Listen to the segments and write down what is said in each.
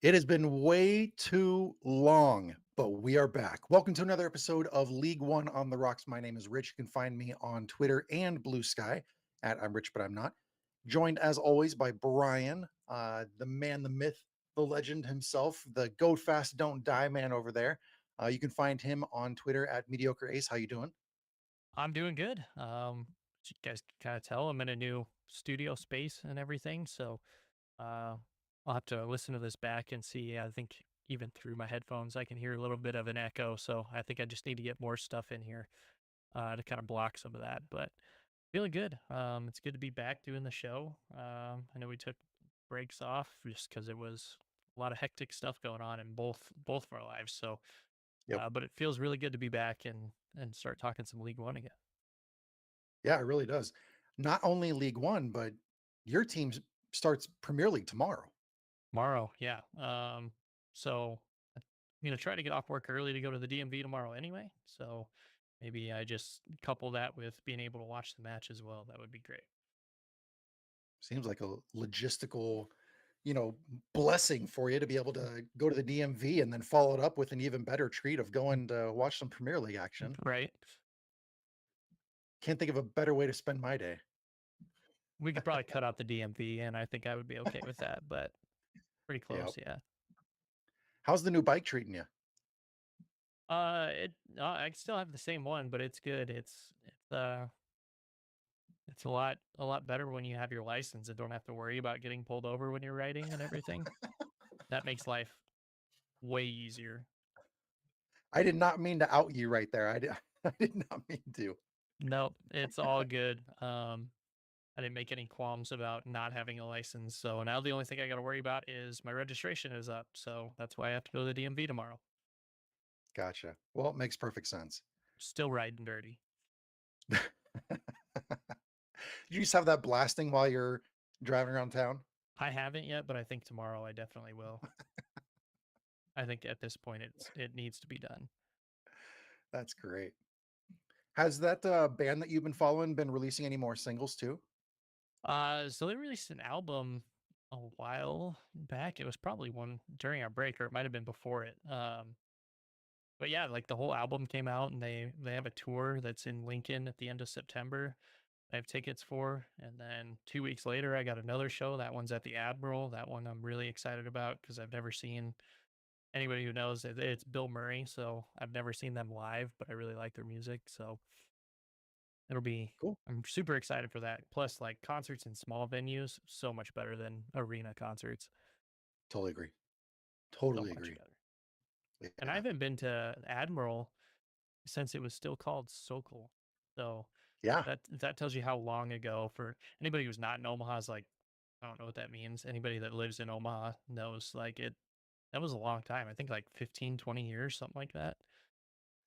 It has been way too long, but we are back. Welcome to another episode of League One on the Rocks. My name is Rich. You can find me on Twitter and Blue Sky at I'm Rich, but I'm not. Joined as always by Brian, the man, the myth, the legend himself, the go fast, don't die man over there. You can find him on Twitter at Mediocre Ace. How you doing? I'm doing good. As you guys can kind of tell, I'm in a new studio space and everything. So uh, I'll have to listen to this back and see. I think even through my headphones, I can hear a little bit of an echo. So I think I just need to get more stuff in here to kind of block some of that. But feeling good. It's good to be back doing the show. I know we took breaks off just because it was a lot of hectic stuff going on in both of our lives. So, Yep. but it feels really good to be back and start talking some League One again. Yeah, it really does. Not only League One, but your team starts Premier League tomorrow. Tomorrow, yeah. So I'm gonna try to get off work early to go to the DMV tomorrow anyway. So maybe I just couple that with being able to watch the match as well. That would be great. Seems like a logistical, blessing for you to be able to go to the DMV and then follow it up with an even better treat of going to watch some Premier League action. Right. Can't think of a better way to spend my day. We could probably cut out the DMV and I think I would be okay with that, but pretty Yep. close, yeah. How's the new bike treating you? I still have the same one, but it's good. It's a lot better when you have your license and don't have to worry about getting pulled over when you're riding and everything. That makes life way easier. I did not mean to out you right there. I did not mean to. Nope, it's all good. I didn't make any qualms about not having a license. So now the only thing I got to worry about is my registration is up. So that's why I have to go to the DMV tomorrow. Gotcha. Well, it makes perfect sense. Still riding dirty. You just have that blasting while you're driving around town? I haven't yet, but I think tomorrow I definitely will. I think at this point it needs to be done. That's great. Has that band that you've been following been releasing any more singles too? So they released an album a while back. It was probably one during our break, or it might have been before it. But yeah, like the whole album came out, and they have a tour that's in Lincoln at the end of September. I have tickets for, and then 2 weeks later, I got another show. That one's at the Admiral. That one I'm really excited about because I've never seen anybody who knows it's Bill Murray, so I've never seen them live, but I really like their music. So it'll be Cool. I'm super excited for that. Plus, like concerts in small venues, so much better than arena concerts. Totally agree. So Totally much agree. better. And I Yeah. haven't been to Admiral since it was still called Sokol. So Yeah. that tells you how long ago. For anybody who's not in Omaha is like, I don't know what that means. Anybody that lives in Omaha knows like it that was a long time. I think like 15, 20 years, something like that.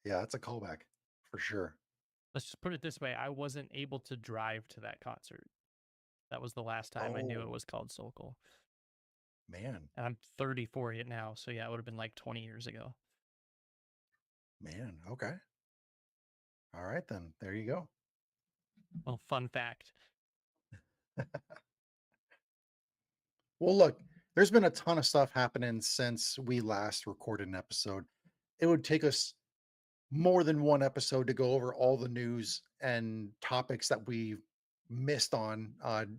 Yeah, that's a callback for sure. Let's just put it this way. I wasn't able to drive to that concert. That was the last time I knew it Oh, was called Sokol. man. And I'm 34 it now. So yeah, it would have been like 20 years ago. Man, okay. All right then. There you go. Well, fun fact. Well, look, there's been a ton of stuff happening since we last recorded an episode. It would take us more than one episode to go over all the news and topics that we missed on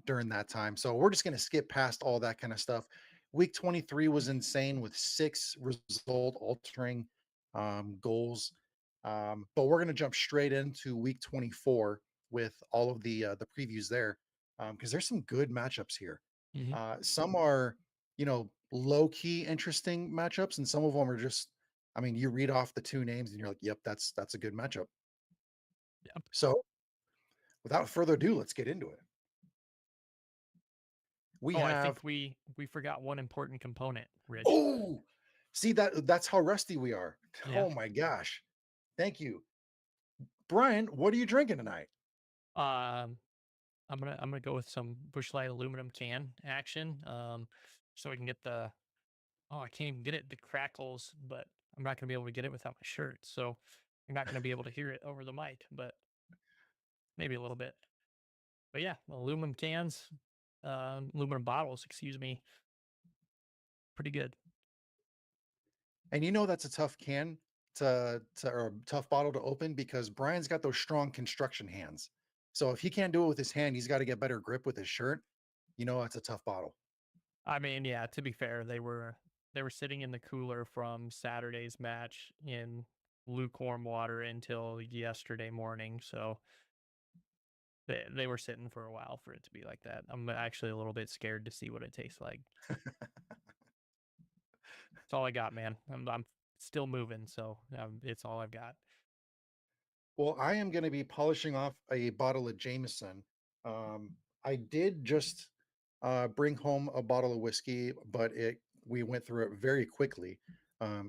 during that time. So we're just going to skip past all that kind of stuff. Week 23 was insane with six result altering goals. But we're going to jump straight into week 24 with all of the previews there because there's some good matchups here. Mhm. Some are, low key interesting matchups, and some of them are just, I mean, you read off the two names and you're like, yep, that's a good matchup. Yep. So without further ado, let's get into it. We Oh, I have think we forgot one important component, Rich. oh, see that's how rusty we are. Yeah. Oh my gosh. Thank you. Brian, what are you drinking tonight? Um, I'm gonna go with some Bush Light aluminum can action. So we can get the I can't even get it the crackles, but I'm not gonna be able to get it without my shirt. So you're not gonna be able to hear it over the mic, but maybe a little bit. But yeah, aluminum cans, aluminum bottles, excuse me. Pretty good. And that's a tough can to or a tough bottle to open because Brian's got those strong construction hands. So if he can't do it with his hand, he's got to get better grip with his shirt. That's a tough bottle. I mean, yeah, to be fair, they were sitting in the cooler from Saturday's match in lukewarm water until yesterday morning, so they were sitting for a while for it to be like that. I'm actually a little bit scared to see what it tastes like. It's all I got, man. I'm still moving, so it's all I've got. Well, I am going to be polishing off a bottle of Jameson. I did just bring home a bottle of whiskey, but it we went through it very quickly.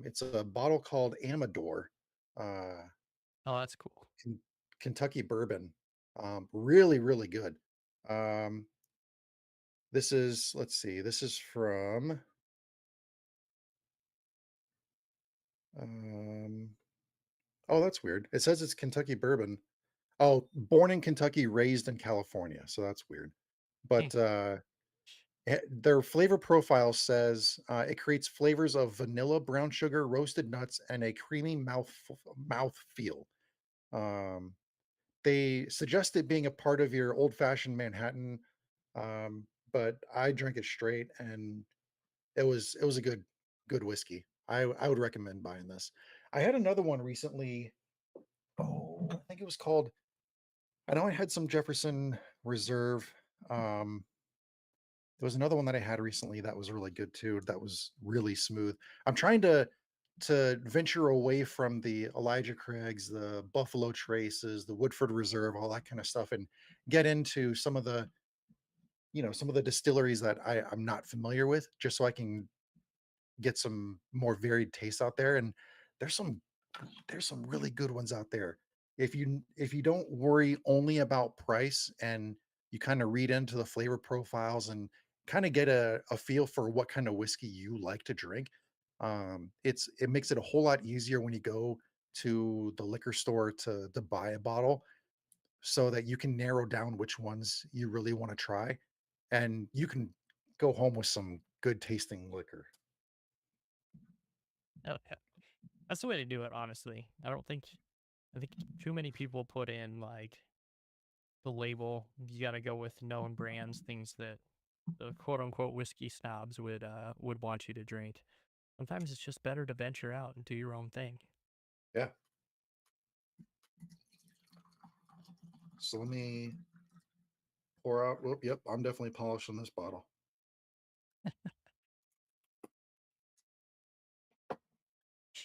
It's a bottle called Amador, uh, Oh, that's cool. Ken- Kentucky bourbon. Really, really good. Um, let's see, this is from, um, oh, that's weird. It says it's Kentucky bourbon. Oh, born in Kentucky, raised in California. So that's weird. Hmm. But their flavor profile says it creates flavors of vanilla, brown sugar, roasted nuts, and a creamy mouth feel. Um, they suggest it being a part of your old fashioned Manhattan, but I drank it straight, and it was a good whiskey. I would recommend buying this. I had another one recently. Oh, I think it was called. I know I had some Jefferson Reserve. Um, There was another one that I had recently that was really good too, that was really smooth. I'm trying to venture away from the Elijah Craigs, the Buffalo Traces, the Woodford Reserve, all that kind of stuff, and get into some of the distilleries that I'm not familiar with, just so I can get some more varied tastes out there. And there's some there's some really good ones out there. If you don't worry only about price and you kind of read into the flavor profiles and kind of get a feel for what kind of whiskey you like to drink, it makes it a whole lot easier when you go to the liquor store to buy a bottle so that you can narrow down which ones you really want to try and you can go home with some good tasting liquor. Oh, yeah. That's the way to do it, honestly. I think too many people put in like the label. You got to go with known brands, things that the quote unquote whiskey snobs would want you to drink. Sometimes it's just better to venture out and do your own thing. Yeah. So let me pour out. Whoop, yep, I'm definitely polishing this bottle.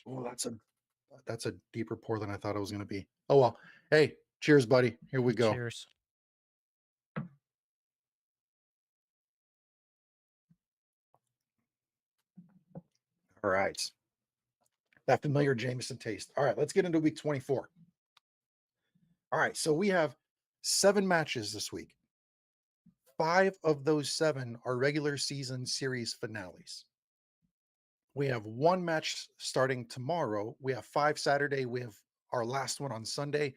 Oh, that's a deeper pour than I thought it was gonna be. Oh well. Hey, cheers, buddy. Here we go. Cheers. All right. That familiar Jameson taste. All right, let's get into week 24. All right, so we have 7 matches this week. 5 of those 7 are regular season series finales. We have 1 match starting tomorrow. We have 5 Saturday. We have our last one on Sunday.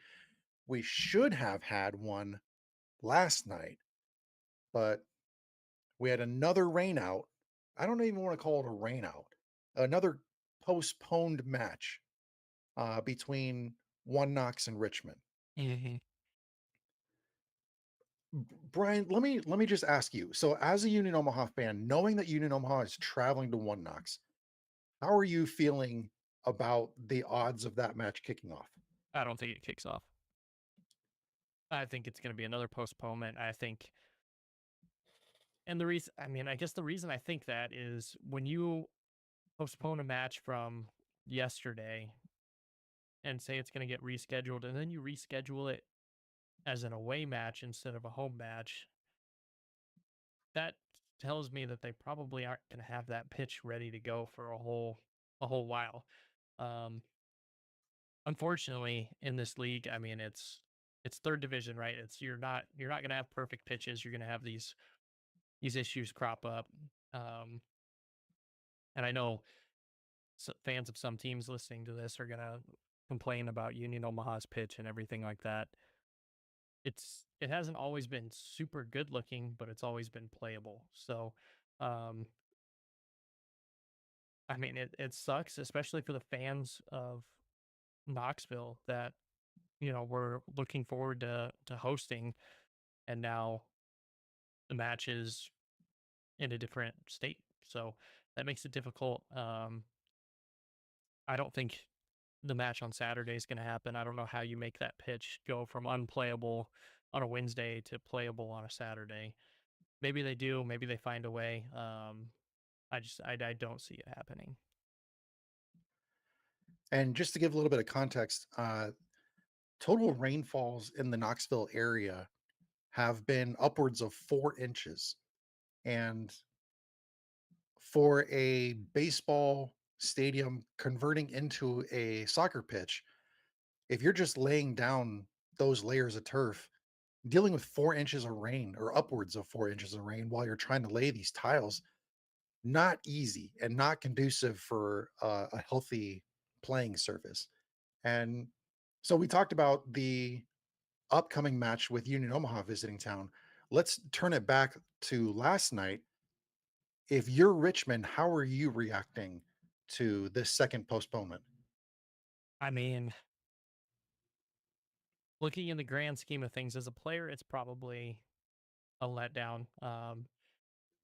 We should have had one last night, but we had another rain out. I don't even want to call it a rain out. Another postponed match between One Knox and Richmond. Mhm. Brian, let me just ask you. So, as a Union Omaha fan, knowing that Union Omaha is traveling to One Knox, how are you feeling about the odds of that match kicking off? I don't think it kicks off. I think it's going to be another postponement. And the reason, I mean, I guess the reason I think that is when you postpone a match from yesterday and say it's going to get rescheduled, and then you reschedule it as an away match instead of a home match, that tells me that they probably aren't going to have that pitch ready to go for a whole while. Um, Unfortunately, in this league, I mean, it's third division, right? It's you're not going to have perfect pitches. You're going to have these issues crop up. Um, and I know fans of some teams listening to this are going to complain about Union Omaha's pitch and everything like that. It hasn't always been super good looking, but it's always been playable. So, um, I mean, it sucks, especially for the fans of Knoxville that, were looking forward to hosting, and now the match is in a different state. So that makes it difficult. I don't think the match on Saturday is going to happen. I don't know how you make that pitch go from unplayable on a Wednesday to playable on a Saturday. Maybe they do. Maybe they find a way. I don't see it happening. And just to give a little bit of context, total rainfalls in the Knoxville area have been upwards of 4 inches. And for a baseball stadium converting into a soccer pitch, if you're just laying down those layers of turf, dealing with 4 inches of rain or upwards of 4 inches of rain while you're trying to lay these tiles, not easy and not conducive for a healthy playing surface. And so we talked about the upcoming match with Union Omaha visiting town. Let's turn it back to last night. If you're Richmond, how are you reacting to this second postponement? I mean, looking in the grand scheme of things as a player, it's probably a letdown.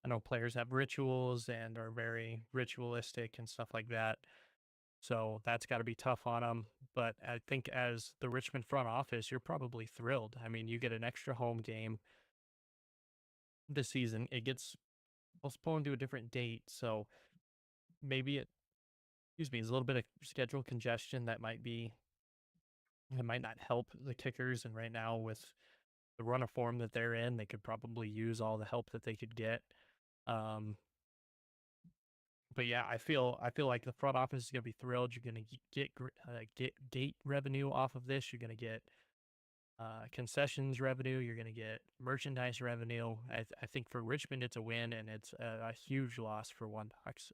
I know players have rituals and are very ritualistic and stuff like that. So that's got to be tough on them. But I think as the Richmond front office, you're probably thrilled. I mean, you get an extra home game this season. It gets postponed to a different date. So maybe excuse me, is a little bit of schedule congestion that might not help the Kickers. And right now, with the run of form that they're in, they could probably use all the help that they could get. Um, but yeah, I feel like the front office is gonna be thrilled. You're gonna get gate revenue off of this. You're gonna get concessions revenue. You're gonna get merchandise revenue. I think for Richmond, it's a win, and it's a huge loss for One Ducks.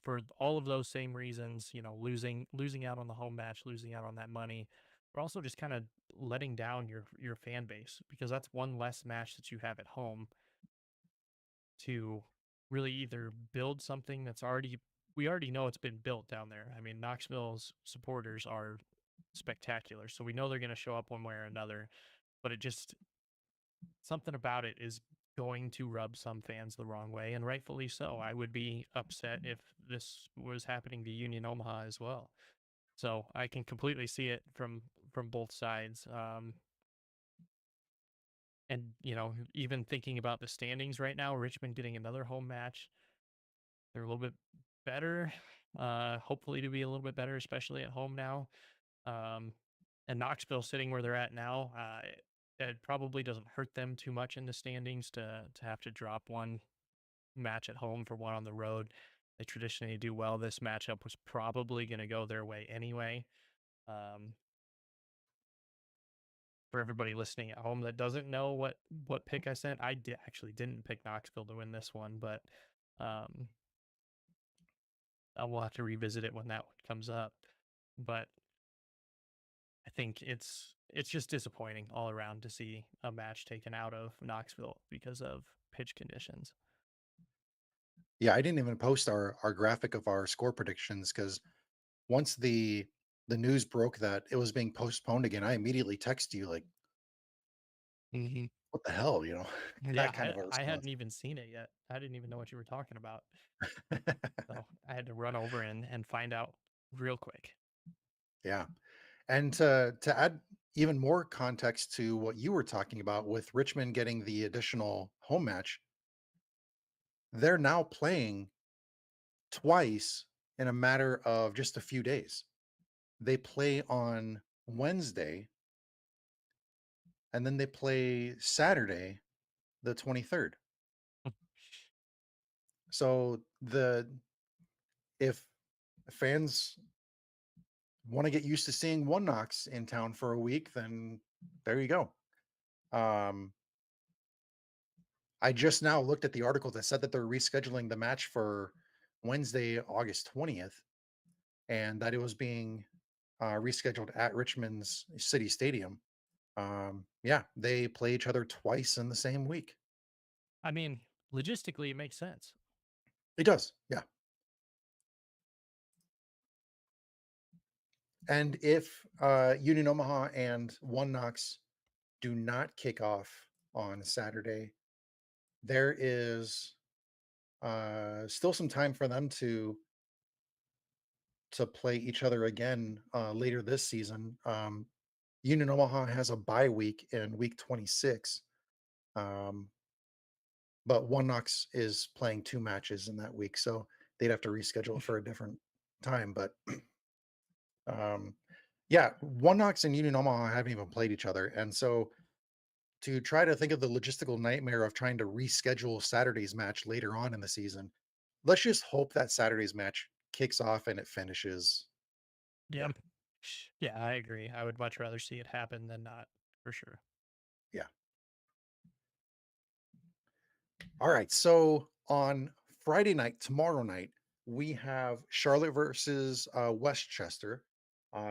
For all of those same reasons, losing out on the home match, losing out on that money, but also just kind of letting down your fan base because that's one less match that you have at home to really either build something that's already we already know it's been built down there. I mean, Knoxville's supporters are spectacular, so we know they're going to show up one way or another, but it just something about it is going to rub some fans the wrong way, and rightfully so. I would be upset if this was happening to Union Omaha as well. So I can completely see it from both sides. And even thinking about the standings right now, Richmond getting another home match, they're a little bit better. Hopefully to be a little bit better, especially at home now. Um, and Knoxville sitting where they're at now, it probably doesn't hurt them too much in the standings to have to drop one match at home for one on the road. They traditionally do well. This matchup was probably going to go their way anyway. Um, for everybody listening at home that doesn't know what pick I sent, actually didn't pick Knoxville to win this one, but um, I will have to revisit it when that one comes up. But I think it's just disappointing all around to see a match taken out of Knoxville because of pitch conditions. Yeah, I didn't even post our graphic of our score predictions because once the news broke that it was being postponed again, I immediately text you like, Hmm. "What the hell?" Yeah, That kind of a I response. hadn't even seen it yet. I didn't even know what you were talking about. So I had to run over and find out real quick. Yeah. And to add even more context to what you were talking about with Richmond getting the additional home match, they're now playing twice in a matter of just a few days. They play on Wednesday and then they play Saturday, the 23rd. So the if fans want to get used to seeing one Knox in town for a week, then there you go. Um, I just now looked at the article that said that they're rescheduling the match for Wednesday, August 20th, and that it was being rescheduled at Richmond's City Stadium. Yeah, they play each other twice in the same week. I mean, logistically, it makes sense. It does, yeah. And if Union Omaha and One Knox do not kick off on Saturday, there is still some time for them to play each other again later this season. Union Omaha has a bye week in week 26, um, but One Knox is playing two matches in that week, so they'd have to reschedule it for a different time. But um, yeah, One Knox and Union Omaha haven't even played each other, and so to try to think of the logistical nightmare of trying to reschedule Saturday's match later on in the season, let's just hope that Saturday's match kicks off and it finishes. Yeah. Yeah, Yeah, I agree. I would much rather see it happen than not, for sure. yeah. All right. So on Friday night, tomorrow night, we have Charlotte versus Westchester,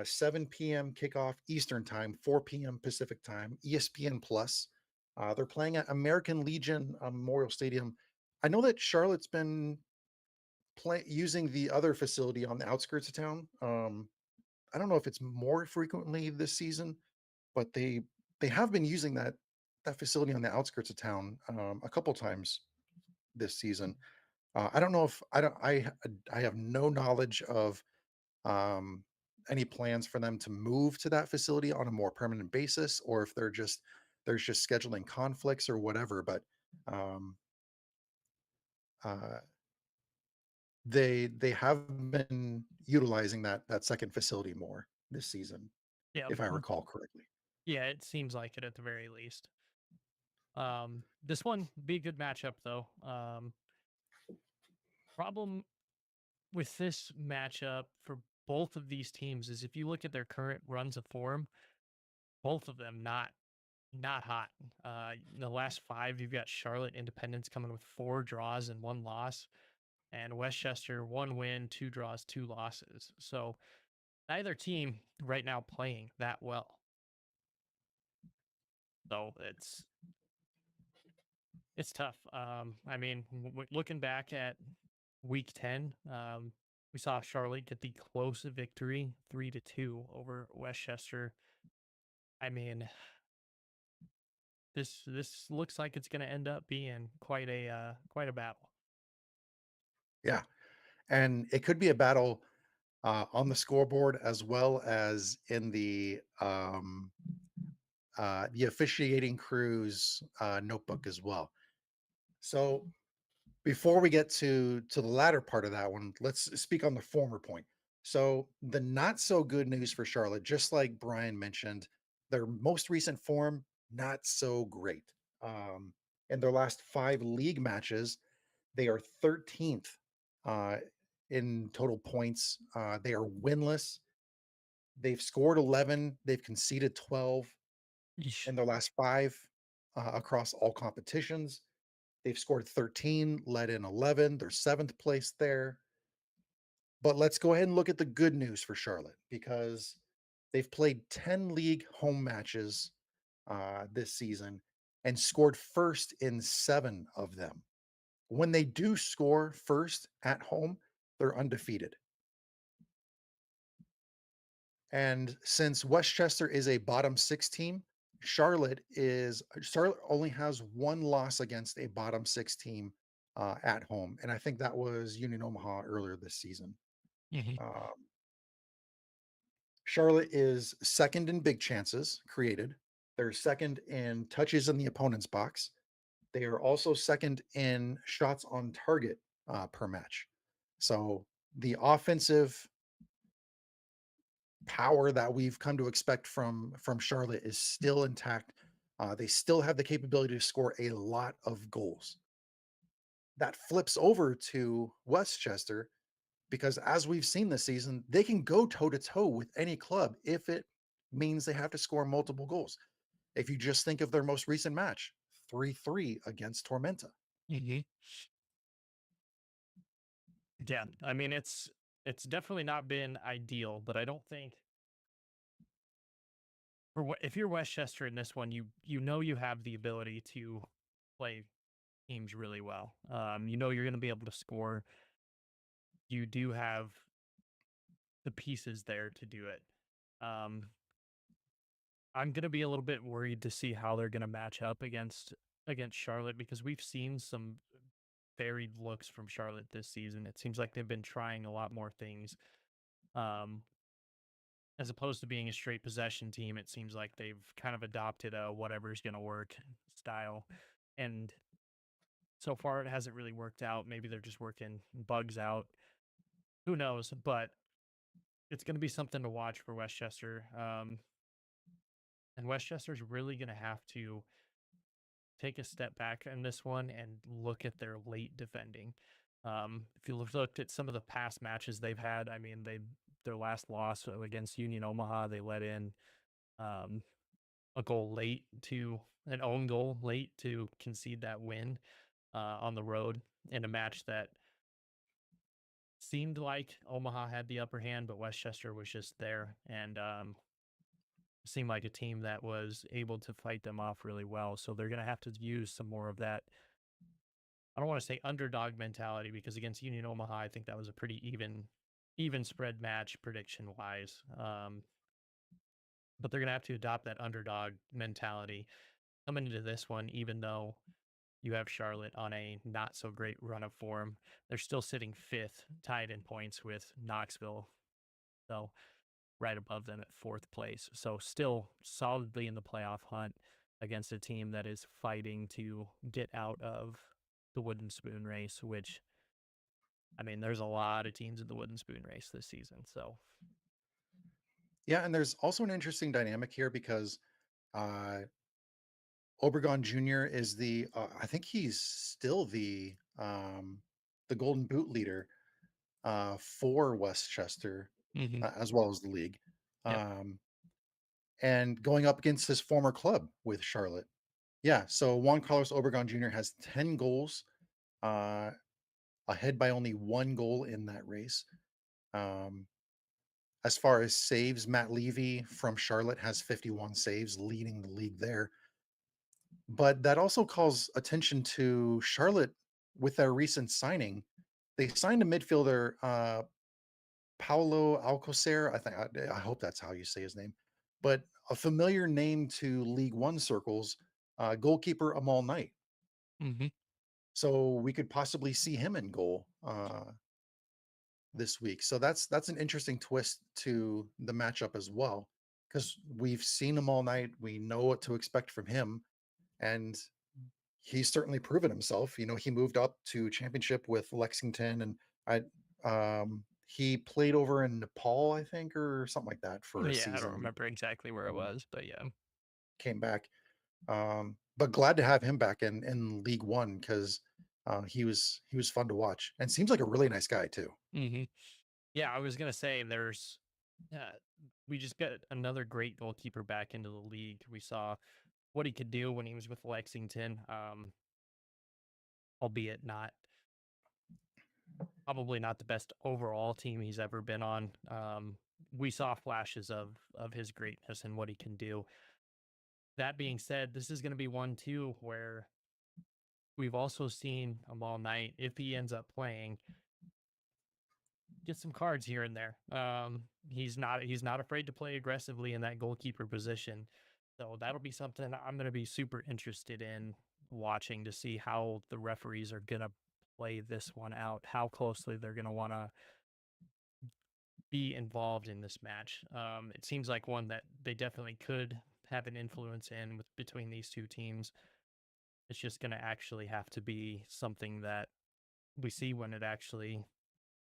7 p.m. kickoff Eastern time, 4 p.m. Pacific time, ESPN Plus. They're playing at American Legion Memorial Stadium. I know that Charlotte's been using the other facility on the outskirts of town. I don't know if it's more frequently this season, but they have been using that facility on the outskirts of town a couple times this season. I don't know if I don't I have no knowledge of um, any plans for them to move to that facility on a more permanent basis, or if there's just scheduling conflicts or whatever. But um, uh, they have been utilizing that second facility more this season, Yeah. if I recall correctly. Yeah, it seems like it at the very least. This one be a good matchup though. Problem with this matchup for both of these teams is if you look at their current runs of form, both of them not hot. In the last five, you've got Charlotte Independence coming with four draws and one loss, and Westchester one win, two draws, two losses. So neither team right now playing that well. So it's tough. I mean, looking back at week 10, we saw Charlotte get the close victory 3-2 over Westchester. I mean, this looks like it's going to end up being quite a battle. Yeah, and it could be a battle on the scoreboard as well as in the officiating crew's notebook as well. So before we get to the latter part of that one, let's speak on the former point. So the not so good news for Charlotte, just like Brian mentioned, their most recent form not so great. Um, in their last five league matches, they are 13th uh, in total points. They are winless. They've scored 11. They've conceded 12 Yeesh. in their last five across all competitions. They've scored 13, let in 11. They're seventh place there. But let's go ahead and look at the good news for Charlotte because they've played 10 league home matches this season and scored first in seven of them. When they do score first at home, they're undefeated. And since Westchester is a bottom six team, Charlotte only has one loss against a bottom six team at home, and I think that was Union Omaha earlier this season. Mhm. Um, Charlotte is second in big chances created. They're second in touches in the opponent's box. They are also second in shots on target per match. So the offensive power that we've come to expect from Charlotte is still intact. They still have the capability to score a lot of goals. That flips over to Westchester because, as we've seen this season, they can go toe to toe with any club if it means they have to score multiple goals. If you just think of their most recent match, 3-3 against Tormenta. Mhm. Yeah, I mean it's definitely not been ideal, but I don't think if you're Westchester in this one, you know you have the ability to play teams really well. You know you're going to be able to score. You do have the pieces there to do it. Um, I'm going to be a little bit worried to see how they're going to match up against Charlotte because we've seen some varied looks from Charlotte this season. It seems like they've been trying a lot more things. Um, as opposed to being a straight possession team, it seems like they've kind of adopted a whatever's going to work style. And so far, it hasn't really worked out. Maybe they're just working bugs out. Who knows? But it's going to be something to watch for Westchester. And Westchester's really going to have to take a step back in this one and look at their late defending. If you looked at some of the past matches they've had, I mean, their last loss against Union Omaha, they let in um, a goal late to an own goal late to concede that win on the road in a match that seemed like Omaha had the upper hand, but Westchester was just there and seemed like a team that was able to fight them off really well. So they're going to have to use some more of that. I don't want to say underdog mentality because against Union Omaha, I think that was a pretty even spread match prediction wise. But they're going to have to adopt that underdog mentality coming into this one, even though you have Charlotte on a not so great run of form. They're still sitting fifth, tied in points with Knoxville. So right above them at fourth place. So still solidly in the playoff hunt against a team that is fighting to get out of the wooden spoon race, which I mean, there's a lot of teams in the wooden spoon race this season. So Yeah, and there's also an interesting dynamic here because uh, Obregon Jr. is I think he's still the Golden Boot leader for Westchester, hmm as well as the league, yep. um, and going up against his former club with Charlotte. Yeah, so Juan Carlos Obregon Jr. has 10 goals, uh, ahead by only one goal in that race. Um, as far as saves, Matt Levy from Charlotte has 51 saves, leading the league there. But that also calls attention to Charlotte with their recent signing. They signed a midfielder, Paulo Alcocer. I hope that's how you say his name, but a familiar name to League One circles, goalkeeper Amal Knight. hmm So we could possibly see him in goal this week. So that's an interesting twist to the matchup as well, because we've seen him all night. We know what to expect from him, and he's certainly proven himself. You know, he moved up to championship with Lexington, and he played over in Nepal, I think, or something like that for a Yeah, I don't season. remember exactly where it Um, was, but yeah. came back, but glad to have him back in League One because he was fun to watch and seems like a really nice guy too. hmm Yeah, I was gonna say uh, we just got another great goalkeeper back into the league. We saw what he could do when he was with Lexington, albeit not probably not the best overall team he's ever been on. We saw flashes of his greatness and what he can do. That being said, this is going to be one too where we've also seen him all night. If he ends up playing, get some cards here and there. He's not afraid to play aggressively in that goalkeeper position. So that'll be something I'm going to be super interested in watching to see how the referees are going to play this one out, how closely they're going to want to be involved in this match. It seems like one that they definitely could have an influence in with between these two teams. It's just going to actually have to be something that we see when it actually,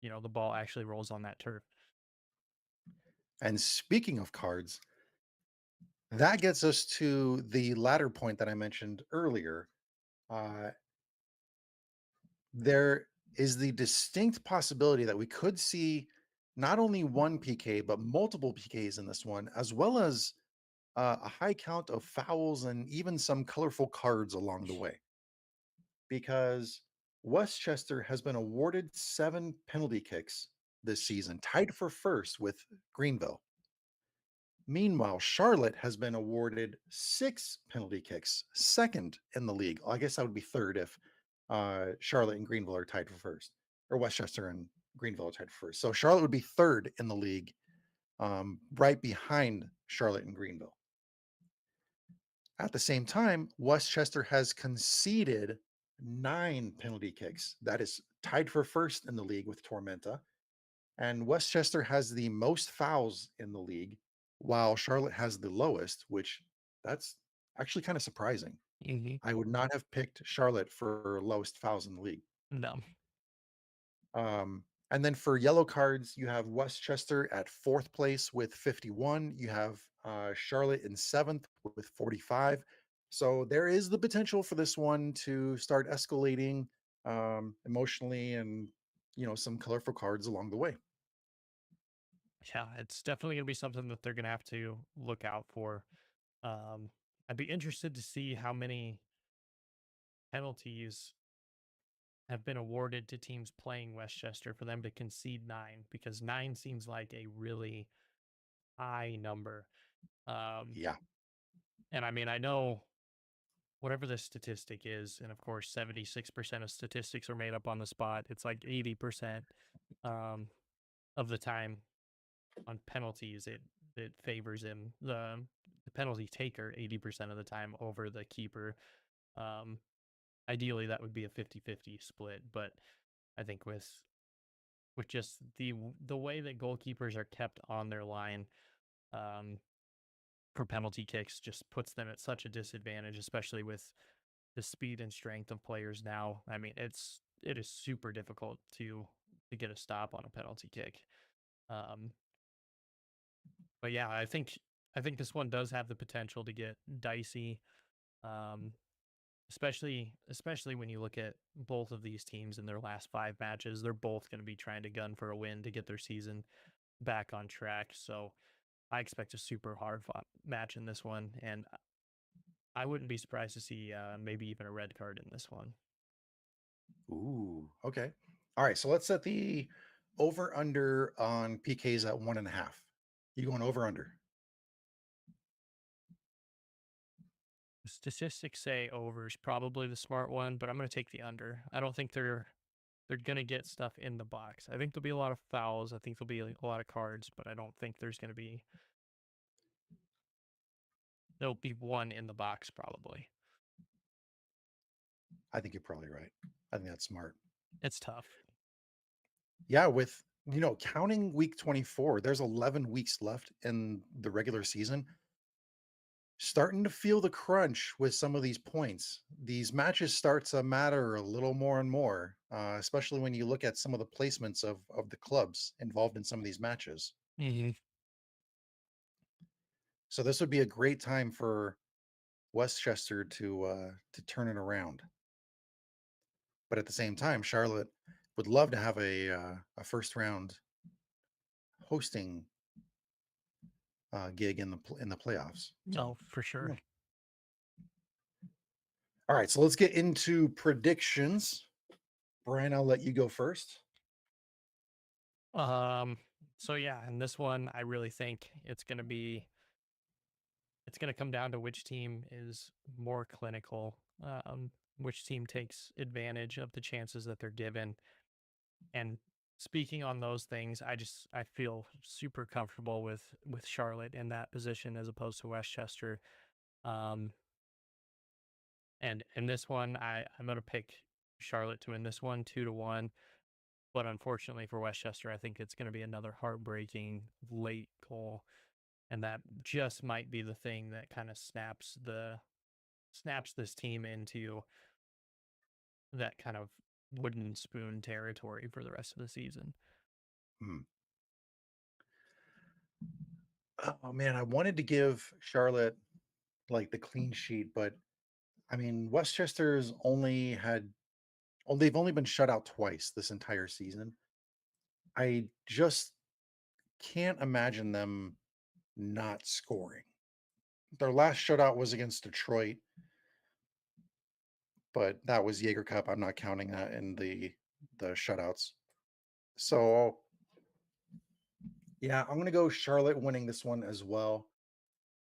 the ball actually rolls on that turf. And speaking of cards, that gets us to the latter point that I mentioned earlier. Uh, there is the distinct possibility that we could see not only one PK, but multiple PKs in this one, as well as a high count of fouls and even some colorful cards along the way. Because Westchester has been awarded 7 penalty kicks this season, tied for first with Greenville. Meanwhile, Charlotte has been awarded 6 penalty kicks, second in the league. I guess that would be third if Charlotte and Greenville are tied for first, or Westchester and Greenville are tied for first. So Charlotte would be third in the league, right behind Charlotte and Greenville. At the same time, Westchester has conceded 9 penalty kicks. That is tied for first in the league with Tormenta. And Westchester has the most fouls in the league, while Charlotte has the lowest, which that's actually kind of surprising. Hmm. I would not have picked Charlotte for lowest fouls in the league. No. And then for yellow cards, you have Westchester at fourth place with 51. You have Charlotte in seventh with 45. So there is the potential for this one to start escalating emotionally, and some colorful cards along the way. Yeah, it's definitely going to be something that they're going to have to look out for. Um, I'd be interested to see how many penalties have been awarded to teams playing Westchester for them to concede 9, because 9 seems like a really high number. Um, Yeah. and I mean, I know whatever the statistic is, and of course, 76% of statistics are made up on the spot. It's like 80% um, of the time on penalties, it favors him, the penalty taker, 80% of the time over the keeper. Um, Ideally, that would be a 50-50 split, but I think with just the way that goalkeepers are kept on their line, um, for penalty kicks, just puts them at such a disadvantage, especially with the speed and strength of players now. I mean, it is super difficult to get a stop on a penalty kick. Um, but yeah, I think this one does have the potential to get dicey. Um, especially when you look at both of these teams in their last 5 matches, they're both going to be trying to gun for a win to get their season back on track. So I expect a super hard fought match in this one, and I wouldn't be surprised to see maybe even a red card in this one. Ooh, okay. All right. So let's set the over under on PKs at 1.5. You going over under? Statistics say over is probably the smart one, but I'm going to take the under. I don't think they're going to get stuff in the box. I think there'll be a lot of fouls. I think there'll be a lot of cards, but I don't think there'll be one in the box probably. I think you're probably right. I think that's smart. It's tough. Yeah, with counting week 24, there's 11 weeks left in the regular season. Starting to feel the crunch with some of these points. These matches start to matter a little more and more, especially when you look at some of the placements of the clubs involved in some of these matches. Hmm. So this would be a great time for Westchester to turn it around. But at the same time, Charlotte would love to have a first round hosting gig in the playoffs. So Oh, for sure. yeah. All right, so let's get into predictions. Brian, I'll let you go first. Um, so yeah, in this one, I really think it's gonna come down to which team is more clinical, which team takes advantage of the chances that they're given. And speaking on those things, I feel super comfortable with Charlotte in that position as opposed to Westchester. Um, and in this one, I'm gonna pick Charlotte to win this one 2-1. But unfortunately for Westchester, I think it's going to be another heartbreaking late goal, and that just might be the thing that kind of snaps this team into that kind of wooden spoon territory for the rest of the season. Hmm. Oh man, I wanted to give Charlotte like the clean sheet, but I mean Westchester's they've only been shut out twice this entire season. I just can't imagine them not scoring. Their last shutout was against Detroit, but that was Jaeger Cup. I'm not counting that in the shutouts. So yeah, I'm gonna go Charlotte winning this one as well.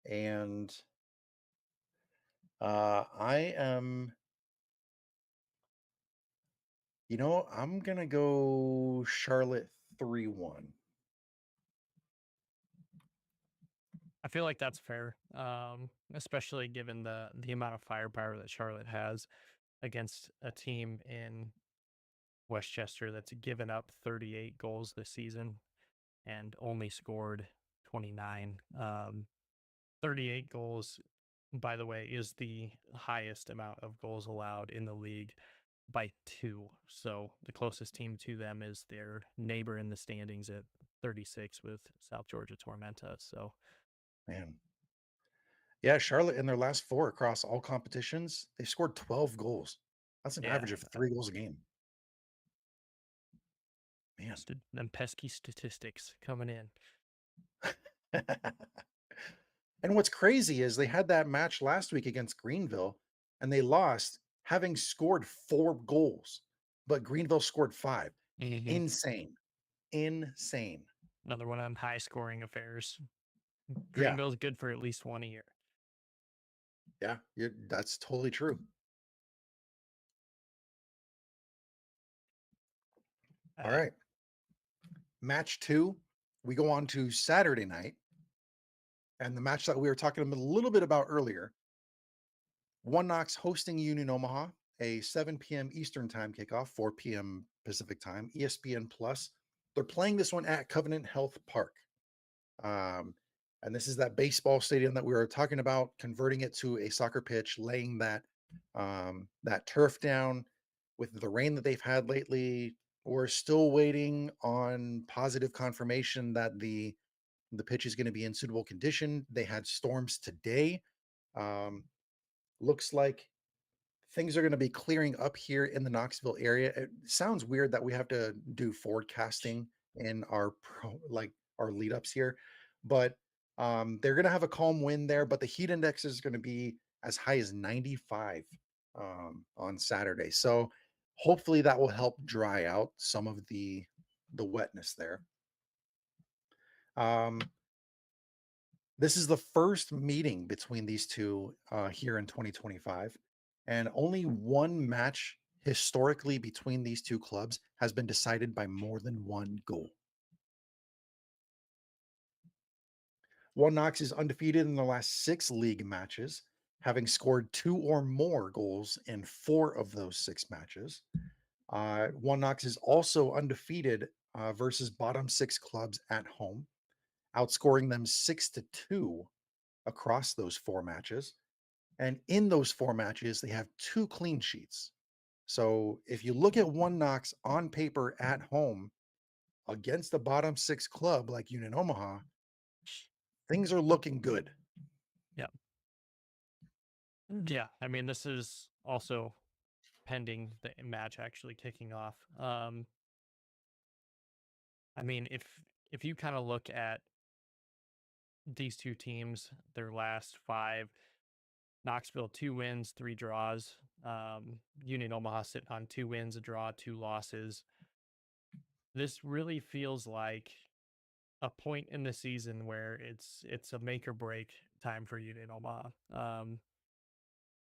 And I am I'm gonna go Charlotte 3-1. I feel like that's fair, especially given the amount of firepower that Charlotte has against a team in Westchester that's given up 38 goals this season and only scored 29. 38 goals, by the way, is the highest amount of goals allowed in the league by two. So the closest team to them is their neighbor in the standings at 36 with South Georgia Tormenta. So Man. Yeah, Charlotte in their last 4 across all competitions, they scored 12 goals. That's an yeah, average of 3 goals a game. Man. them pesky statistics coming in. And what's crazy is they had that match last week against Greenville, and they lost, having scored 4 goals, but Greenville scored 5. Hmm. Insane. Insane. Another one on high scoring affairs. Yeah. Greenville's good for at least one a year. Yeah, that's totally true. All Uh, right. Match 2, we go on to Saturday night, and the match that we were talking a little bit about earlier, One Knox hosting Union Omaha, a 7 p.m. Eastern time kickoff, 4 p.m. Pacific time, ESPN Plus. They're playing this one at Covenant Health Park. Um, and this is that baseball stadium that we were talking about, converting it to a soccer pitch, laying that turf down with the rain that they've had lately. We're still waiting on positive confirmation that the pitch is going to be in suitable condition. They had storms today. Um, Looks like things are going to be clearing up here in the Knoxville area. It sounds weird that we have to do forecasting in like our lead ups here, but they're going to have a calm wind there. But the heat index is going to be as high as 95 on Saturday. So hopefully that will help dry out some of the wetness there. Um, This is the first meeting between these two here in 2025, and only one match historically between these two clubs has been decided by more than one goal. One Knox is undefeated in the last 6 league matches, having scored 2 or more goals in 4 of those 6 matches. One Knox is also undefeated versus bottom 6 clubs at home, outscoring them 6-2 across those 4 matches. And in those 4 matches, they have 2 clean sheets. So if you look at One Knox on paper at home against a bottom 6 club like Union Omaha, things are looking good. yeah. Yeah. I mean, this is also pending the match actually kicking off. I mean, if you kind of look at these two teams, their last five, Knoxville 2 wins, 3 draws. Union Omaha sitting on 2 wins, a draw, 2 losses. This really feels like a point in the season where it's a make or break time for Union Omaha.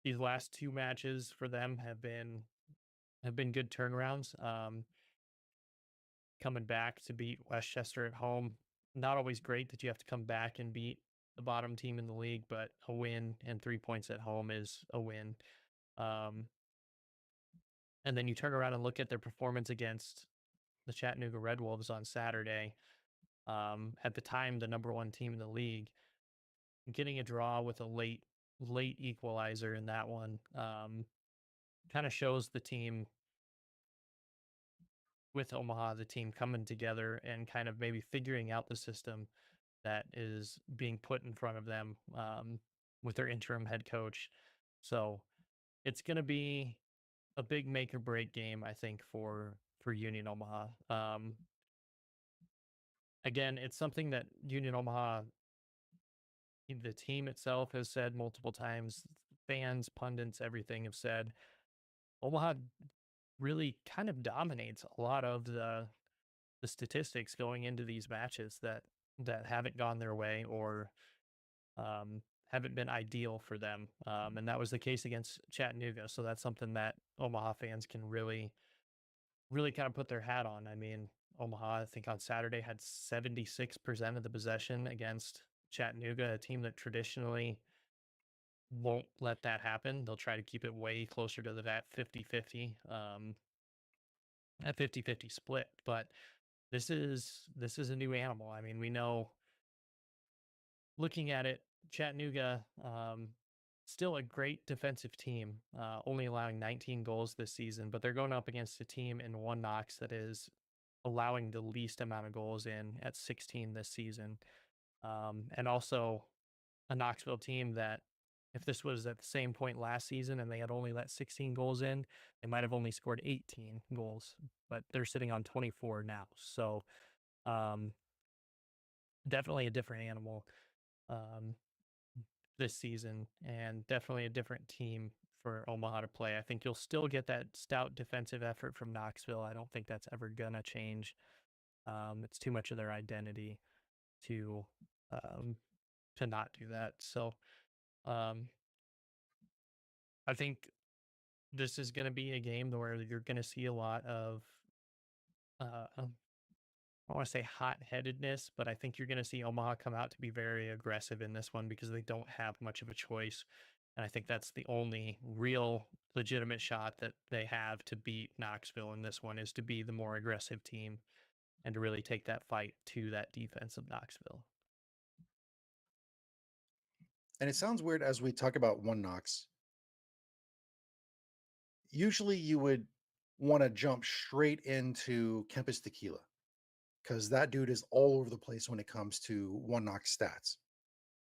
These last 2 matches for them have been good turnarounds. Coming back to beat Westchester at home. Not always great that you have to come back and beat the bottom team in the league, but a win and 3 points at home is a win. Um, and then you turn around and look at their performance against the Chattanooga Red Wolves on Saturday. At the time, the number one team in the league, getting a draw with a late equalizer in that one kind of shows the team with Omaha, the team coming together and kind of maybe figuring out the system that is being put in front of them with their interim head coach. So it's going to be a big make or break game, I think, for Union Omaha. Again, it's something that Union Omaha, the team itself, has said multiple times. Fans, pundits, everything have said Omaha really kind of dominates a lot of the statistics going into these matches that haven't gone their way or haven't been ideal for them. And that was the case against Chattanooga. So that's something that Omaha fans can really really kind of put their hat on. I mean, Omaha, I think on Saturday had 76% of the possession against Chattanooga, a team that traditionally won't let that happen. They'll try to keep it way closer to that 50-50, that 50-50 split. But this is a new animal. I mean, we know looking at it, Chattanooga, still a great defensive team, only allowing 19 goals this season, but they're going up against a team in One Knox that is allowing the least amount of goals in at 16 this season. And also a Knoxville team that, if this was at the same point last season and they had only let 16 goals in, they might have only scored 18 goals, but they're sitting on 24 now. So um, definitely a different animal. Um, this season, and definitely a different team for Omaha to play. I think you'll still get that stout defensive effort from Knoxville. I don't think that's ever gonna change. It's too much of their identity to um, not do that. So um, I think this is going to be a game where you're going to see a lot of I don't want to say hot headedness, but I think you're going to see Omaha come out to be very aggressive in this one because they don't have much of a choice. And I think that's the only real legitimate shot that they have to beat Knoxville in this one is to be the more aggressive team and to really take that fight to that defense of Knoxville. And it sounds weird as we talk about One Knox. Usually you would want to jump straight into Kempis Tequila because that dude is all over the place when it comes to One Knox stats.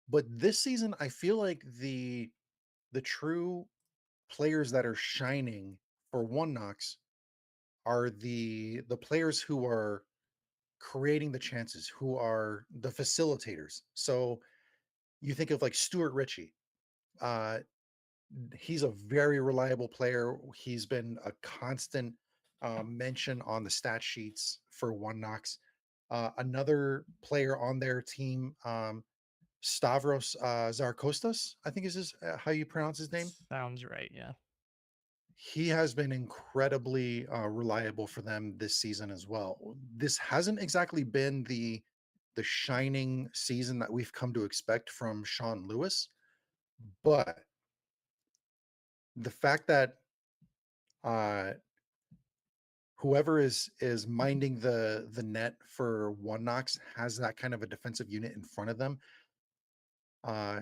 But this season, I feel like the true players that are shining for One Knox are the players who are creating the chances, who are the facilitators. So you think of like Stuart Ritchie. Uh, he's a very reliable player. He's been a constant mention on the stat sheets for One Knox. Another player on their team, Stavros Zarkostas, I think is how you pronounce his name. Sounds right. Yeah. He has been incredibly reliable for them this season as well. This hasn't exactly been the shining season that we've come to expect from Sean Lewis, but the fact that uh, whoever is minding the net for One Knox has that kind of a defensive unit in front of them, uh,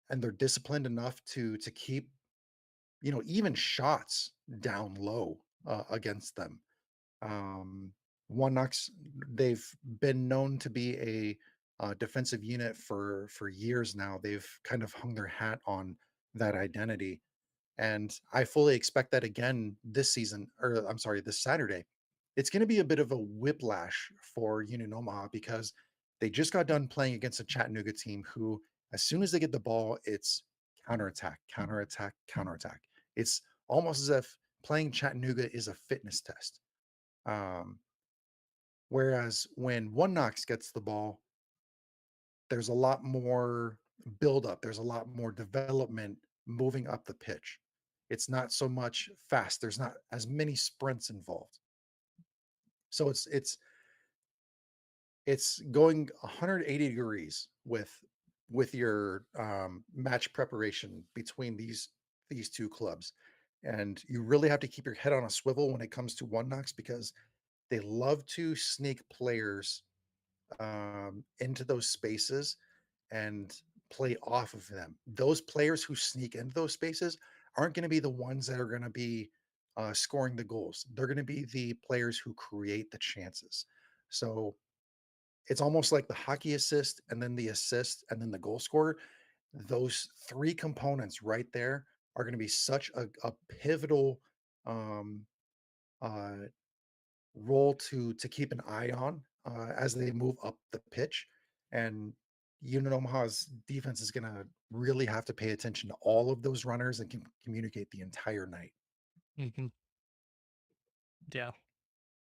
and they're disciplined enough to keep even shots down low against them. Um, One Knox, they've been known to be a defensive unit for years now. They've kind of hung their hat on that identity, and I fully expect that again this season, or I'm sorry, this Saturday. It's going to be a bit of a whiplash for Union Omaha because they just got done playing against a Chattanooga team who, as soon as they get the ball, it's counterattack, counterattack, counterattack. It's almost as if playing Chattanooga is a fitness test. Um, Whereas when One Knox gets the ball, there's a lot more buildup. There's a lot more development moving up the pitch. It's not so much fast. There's not as many sprints involved. So it's going 180 degrees with your match preparation between these two clubs, and you really have to keep your head on a swivel when it comes to One Knox because they love to sneak players into those spaces and play off of them. Those players who sneak into those spaces aren't going to be the ones that are going to be scoring the goals. They're going to be the players who create the chances. So it's almost like the hockey assist and then the assist and then the goal scorer. Those three components right there are going to be such a pivotal um, uh, role to keep an eye on as they move up the pitch. And Union Omaha's defense is going to really have to pay attention to all of those runners and can communicate the entire night. Hmm. Yeah,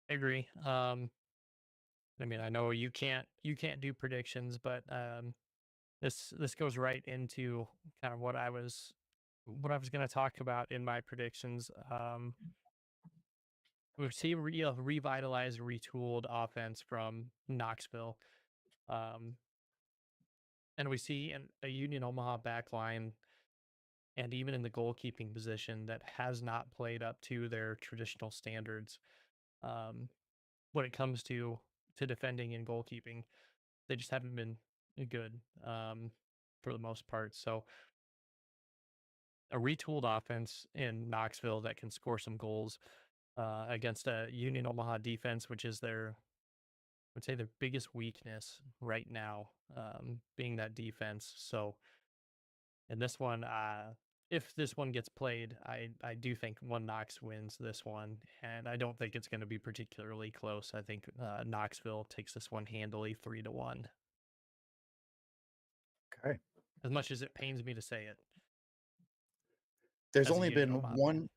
I agree. I mean, I know you can't do predictions, but this goes right into kind of what I was going to talk about in my predictions. we see a revitalized, retooled offense from Knoxville. Um, and we see a Union Omaha backline and even in the goalkeeping position that has not played up to their traditional standards um, when it comes to defending and goalkeeping. They just haven't been good for the most part. So a retooled offense in Knoxville that can score some goals against a Union Omaha defense, which is their, I would say, their biggest weakness right now, being that defense. So in this one, if this one gets played, I do think one Knox wins this one, and I don't think it's going to be particularly close. I think Knoxville takes this one handily, 3-1. Okay. As much as it pains me to say it, There's as a only Union been Omaha fan. one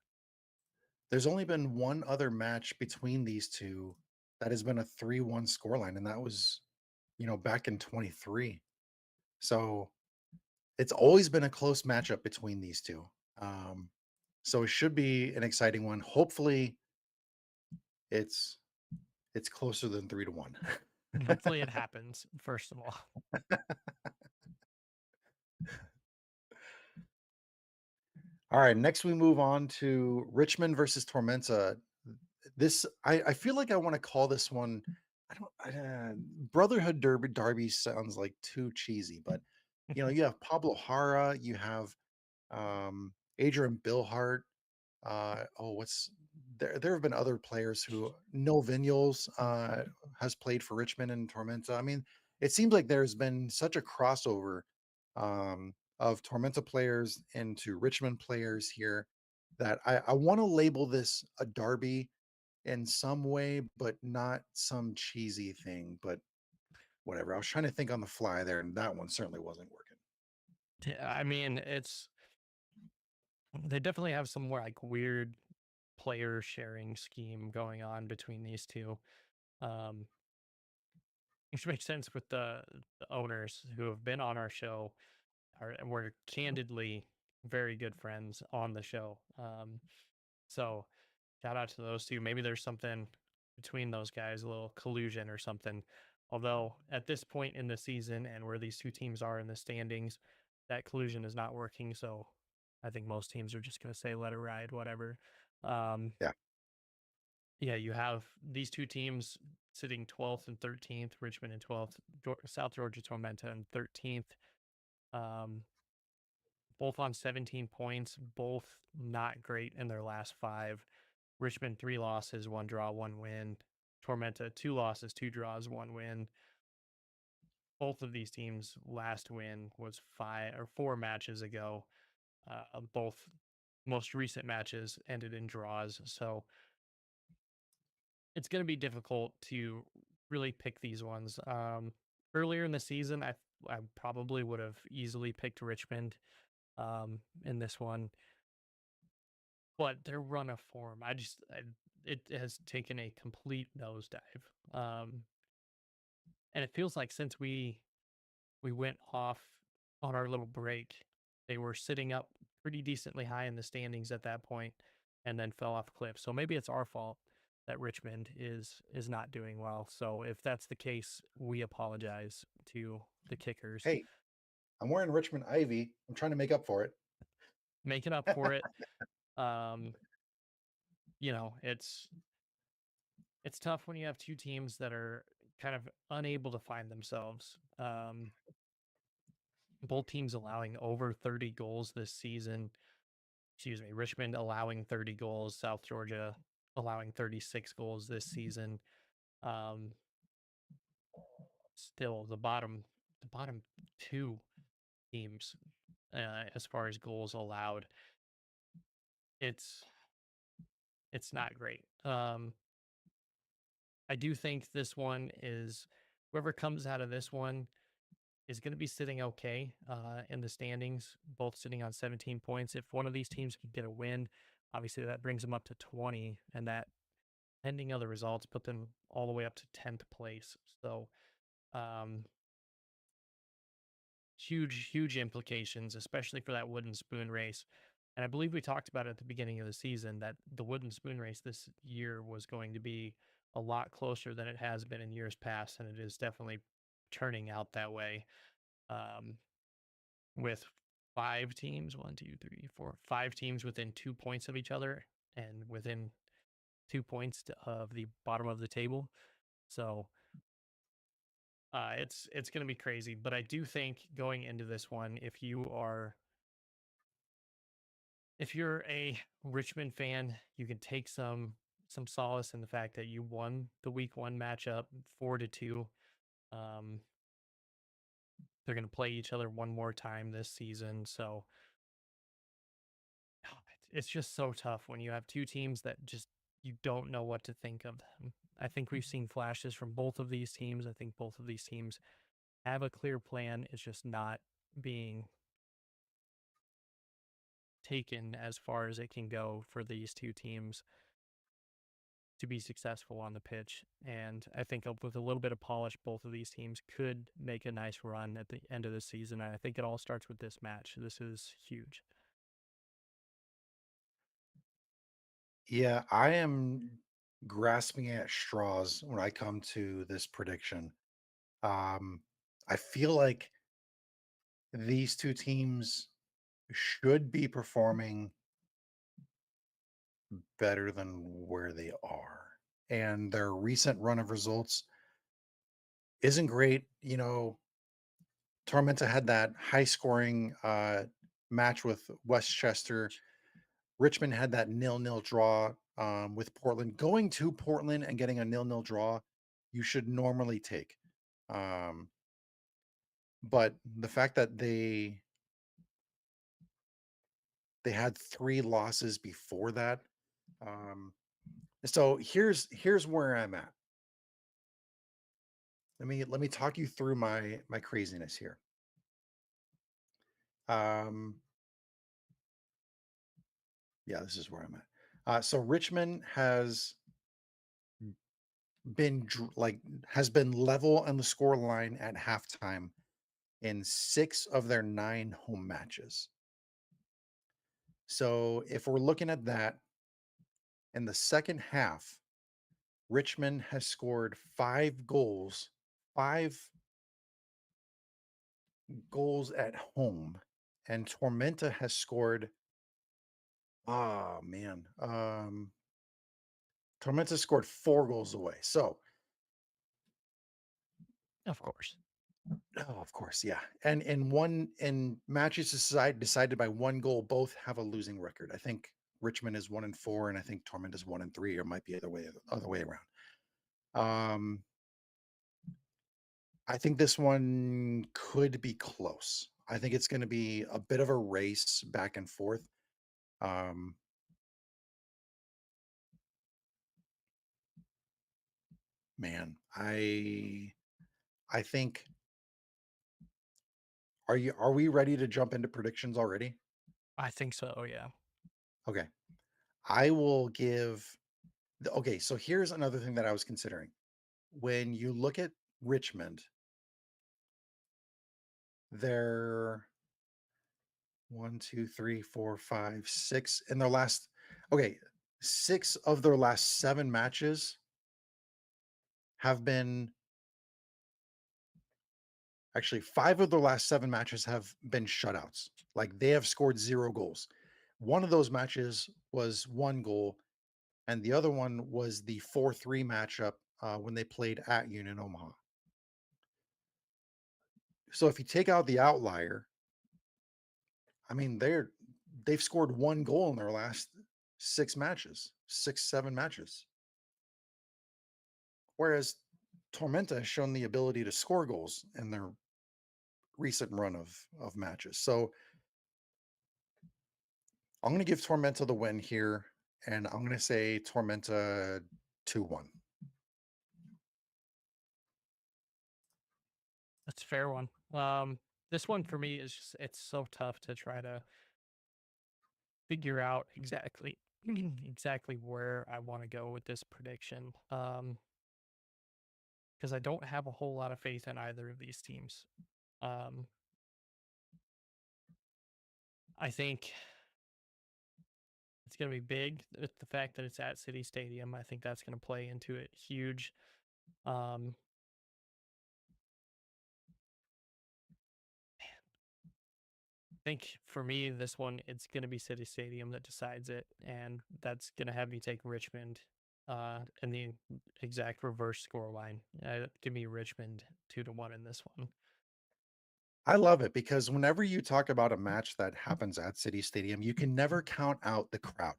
there's only been one other match between these two that has been a 3-1 scoreline, and that was, back in 23. So it's always been a close matchup between these two. Um, so it should be an exciting one. Hopefully, it's it's closer than 3-1. Hopefully, it happens. First of all, All right, next we move on to Richmond versus Tormenta. This I feel like I want to call this one. I don't. Brotherhood Derby sounds like too cheesy, but you have Pablo Hara, you have Adrian Billhart. What's there? There have been other players who No Vigneals has played for Richmond and Tormenta. I mean, it seems like there's been such a crossover of Tormenta players into Richmond players here that I want to label this a derby in some way, but not some cheesy thing. But whatever. I was trying to think on the fly there, and that one certainly wasn't working. I mean, it's they definitely have some more like weird player sharing scheme going on between these two. Um, which makes sense with the owners who have been on our show are and we're candidly very good friends on the show. So shout out to those two. Maybe there's something between those guys, a little collusion or something. Although at this point in the season and where these two teams are in the standings, that collusion is not working. So I think most teams are just going to say let it ride, whatever. Um, Yeah. yeah, you have these two teams sitting 12th and 13th, Richmond in 12th, South Georgia Tormenta in 13th. Um, both on 17 points, both not great in their last five. Richmond, 3 losses, 1 draw, 1 win. Tormenta, 2 losses, 2 draws, 1 win. Both of these teams' last win was 4 matches ago. Both most recent matches ended in draws. So it's going to be difficult to really pick these ones. Earlier in the season, I probably would have easily picked Richmond in this one, but their run of form, it has taken a complete nosedive. And it feels like since we went off on our little break, they were sitting up pretty decently high in the standings at that point, and then fell off a cliff. So maybe it's our fault that Richmond is not doing well. So if that's the case, we apologize to the kickers. Hey, I'm wearing Richmond Ivy. I'm trying to make up for it. Making up for it. Um, it's tough when you have two teams that are kind of unable to find themselves. Both teams allowing over 30 goals this season. Excuse me, Richmond allowing 30 goals, South Georgia allowing 36 goals this season. Um, Still the bottom two teams as far as goals allowed. It's it's not great. I do think this one is whoever comes out of this one is going to be sitting okay in the standings, both sitting on 17 points. If one of these teams can get a win, obviously that brings them up to 20, and that, pending other results, put them all the way up to 10th place. So, um, huge, huge implications, especially for that wooden spoon race. And I believe we talked about at the beginning of the season that the Wooden Spoon race this year was going to be a lot closer than it has been in years past, and it is definitely turning out that way. Um, with five teams, one, two, three, four, five teams within 2 points of each other, and within 2 points of the bottom of the table. So it's going to be crazy. But I do think going into this one, if you're a Richmond fan, you can take some solace in the fact that you won the week one matchup 4-2. Um, they're going to play each other one more time this season, so it's just so tough when you have two teams that just you don't know what to think of them. I think we've seen flashes from both of these teams. I think both of these teams have a clear plan. It's just not being taken as far as it can go for these two teams to be successful on the pitch. And I think with a little bit of polish, both of these teams could make a nice run at the end of the season. And I think it all starts with this match. This is huge. Yeah, I am grasping at straws when I come to this prediction. Um, I feel like these two teams should be performing better than where they are. And their recent run of results isn't great. Tormenta had that high scoring match with Westchester. Richmond had that nil-nil draw with Portland. Going to Portland and getting a nil-nil draw, you should normally take. Um, but the fact that they had three losses before that. Um, so here's where I'm at. Let me talk you through my craziness here. Um, yeah, this is where I'm at. So Richmond has been level on the score line at halftime in 6 of their 9 home matches. So if we're looking at that in the second half, Richmond has scored 5 goals at home, and Tormenta has scored. Oh man, Tormenta scored 4 goals away. So, Of course. oh, of course, yeah. And in matches decided by 1 goal, both have a losing record. I think Richmond is 1-4, and I think Tormenta is 1-3, or might be other way around. Um, I think this one could be close. I think it's going to be a bit of a race back and forth. Um, man, I think are we ready to jump into predictions already? I think so. Yeah. Okay. I will give okay, so here's another thing that I was considering. When you look at Richmond, they're 1, 2, 3, 4, 5, 6 in their last okay, 6 of their last 7 matches have been actually 5 of their last 7 matches have been shutouts. Like they have scored 0 goals. One of those matches was 1 goal, and the other one was the 4-3 matchup when they played at Union Omaha. So if you take out the outlier, I mean they've scored 1 goal in their last 6 matches, 6, 7 matches. Whereas Tormenta has shown the ability to score goals in their recent run of matches. So I'm going to give Tormenta the win here, and I'm going to say Tormenta 2-1. That's a fair one. This one for me is just, it's so tough to try to figure out exactly where I want to go with this prediction. Because I don't have a whole lot of faith in either of these teams. Um, I think going to be big. The fact that it's at City Stadium, I think that's going to play into it huge. Um, I think for me, this one, it's going to be City Stadium that decides it, and that's going to have me take Richmond in the exact reverse score line. Give me Richmond 2-1 in this one. I love it because whenever you talk about a match that happens at City Stadium, you can never count out the crowd.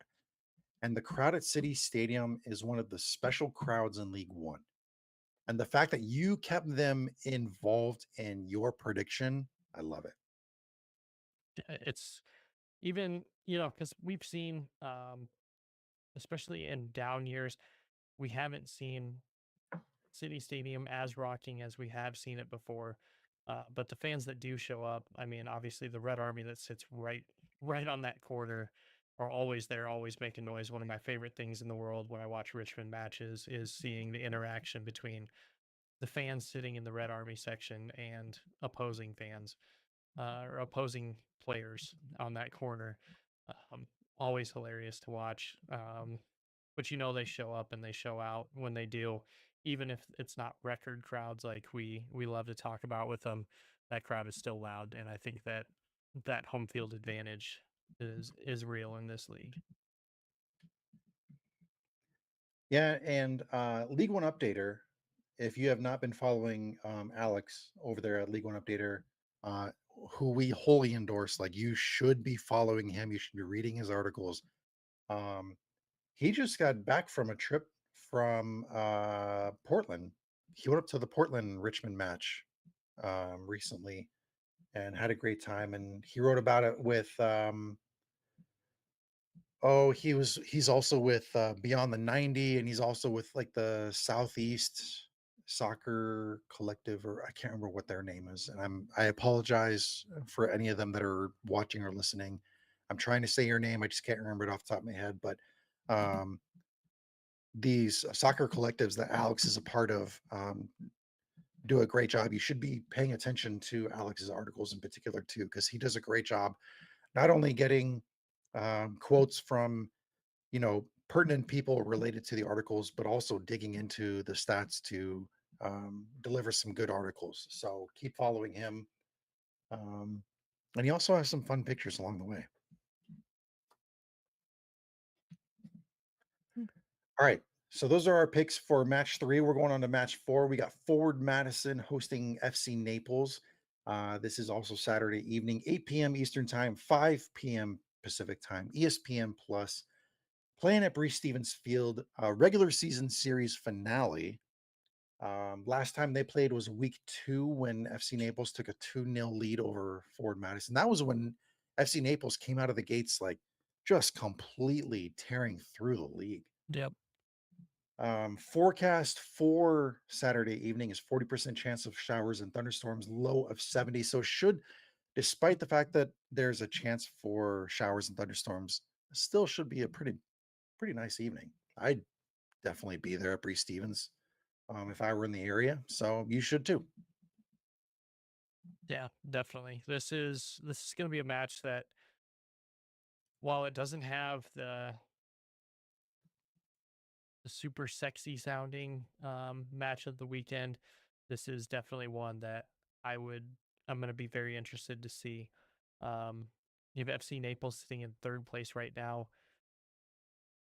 And the crowd at City Stadium is one of the special crowds in League One. And the fact that you kept them involved in your prediction, I love it. It's even, because we've seen, especially in down years, we haven't seen City Stadium as rocking as we have seen it before. But the fans that do show up, I mean, obviously the Red Army that sits right on that corner are always there, always making noise. One of my favorite things in the world when I watch Richmond matches is seeing the interaction between the fans sitting in the Red Army section and opposing fans or opposing players on that corner. Um, Always hilarious to watch. But they show up and they show out when they do, even if it's not record crowds like we love to talk about with them. That crowd is still loud, and I think that that home field advantage is real in this league. Yeah, and League One Updater, if you have not been following Alex over there at League One Updater, uh, who we wholly endorse, like you should be following him, you should be reading his articles. Um, he just got back from a trip from Portland. He went up to the Portland Richmond match recently and had a great time. And he wrote about it with he's also with Beyond the 90, and he's also with like the Southeast Soccer Collective, or I can't remember what their name is. And I apologize for any of them that are watching or listening. I'm trying to say your name, I just can't remember it off the top of my head. But um these soccer collectives that Alex is a part of do a great job. You should be paying attention to Alex's articles in particular too, because he does a great job not only getting quotes from pertinent people related to the articles, but also digging into the stats to deliver some good articles. So keep following him, um, and he also has some fun pictures along the way. Mm. All right. So those are our picks for match three. We're going on to match four. We got Forward Madison hosting FC Naples. This is also Saturday evening, 8 p.m. Eastern Time, 5 p.m. Pacific Time, ESPN Plus. Playing at Brees Stevens Field, regular season series finale. Last time they played was week 2 when FC Naples took a 2-0 lead over Forward Madison. That was when FC Naples came out of the gates like just completely tearing through the league. Yep. Forecast for Saturday evening is 40% chance of showers and thunderstorms, low of 70. So despite the fact that there's a chance for showers and thunderstorms, still should be a pretty nice evening. I'd definitely be there at Bree Stevens if I were in the area. So you should too. Yeah, definitely. This is going to be a match that, while it doesn't have the super sexy sounding match of the weekend, this is definitely one that I would I'm going to be very interested to see. Um, you have FC Naples sitting in third place right now,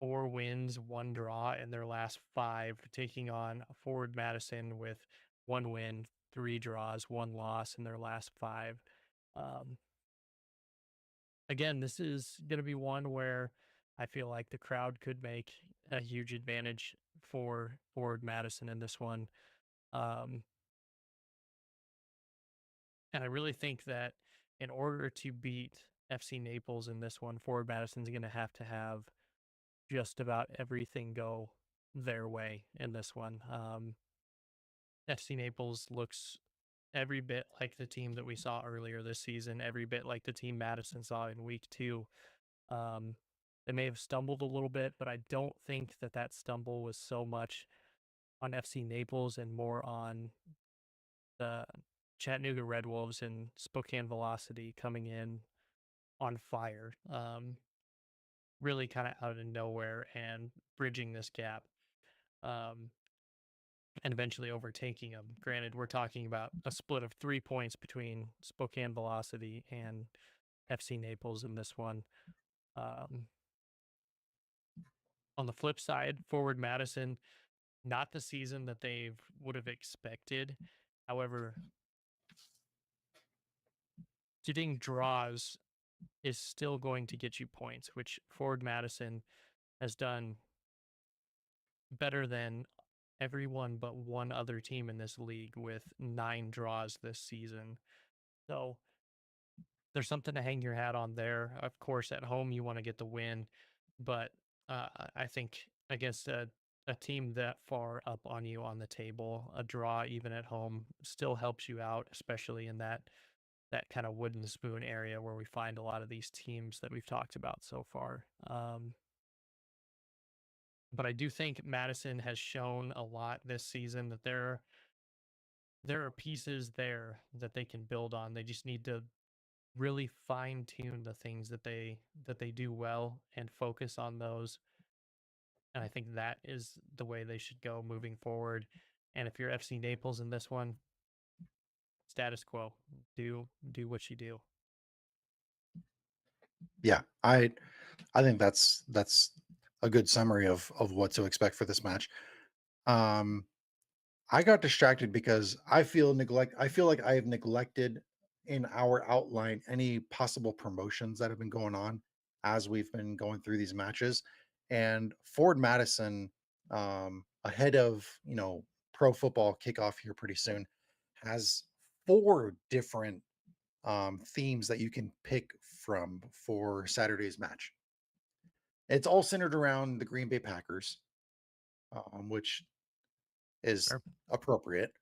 4 wins, 1 draw in their last 5, taking on Forward Madison with 1 win, 3 draws, 1 loss in their last 5. Um, Again, this is going to be one where I feel like the crowd could make a huge advantage for Forward Madison in this one. Um, and I really think that in order to beat FC Naples in this one, Forward Madison's going to have just about everything go their way in this one. FC Naples looks every bit like the team that we saw earlier this season, every bit like the team Madison saw in week 2. Um, they may have stumbled a little bit, but I don't think that that stumble was so much on FC Naples and more on the Chattanooga Red Wolves and Spokane Velocity coming in on fire. really kind of out of nowhere and bridging this gap. Um, and eventually overtaking them. Granted, we're talking about a split of 3 points between Spokane Velocity and FC Naples in this one. Um, on the flip side, Forward Madison, not the season that they would have expected. However, getting draws is still going to get you points, which Forward Madison has done better than everyone but one other team in this league with 9 draws this season. So there's something to hang your hat on there. Of course, at home you want to get the win, but I think against a team that far up on you on the table, a draw even at home still helps you out, especially in that kind of wooden spoon area where we find a lot of these teams that we've talked about so far. But I do think Madison has shown a lot this season that there are pieces there that they can build on. They just need to really fine tune the things that they do well and focus on those. And I think that is the way they should go moving forward. And if you're FC Naples in this one, status quo, do what you do. Yeah, I think that's a good summary of what to expect for this match. Um, I got distracted because I feel like I have neglected in our outline any possible promotions that have been going on as we've been going through these matches. And Ford Madison, ahead of pro football kickoff here pretty soon, has four different themes that you can pick from for Saturday's match. It's all centered around the Green Bay Packers, which is Fair, appropriate.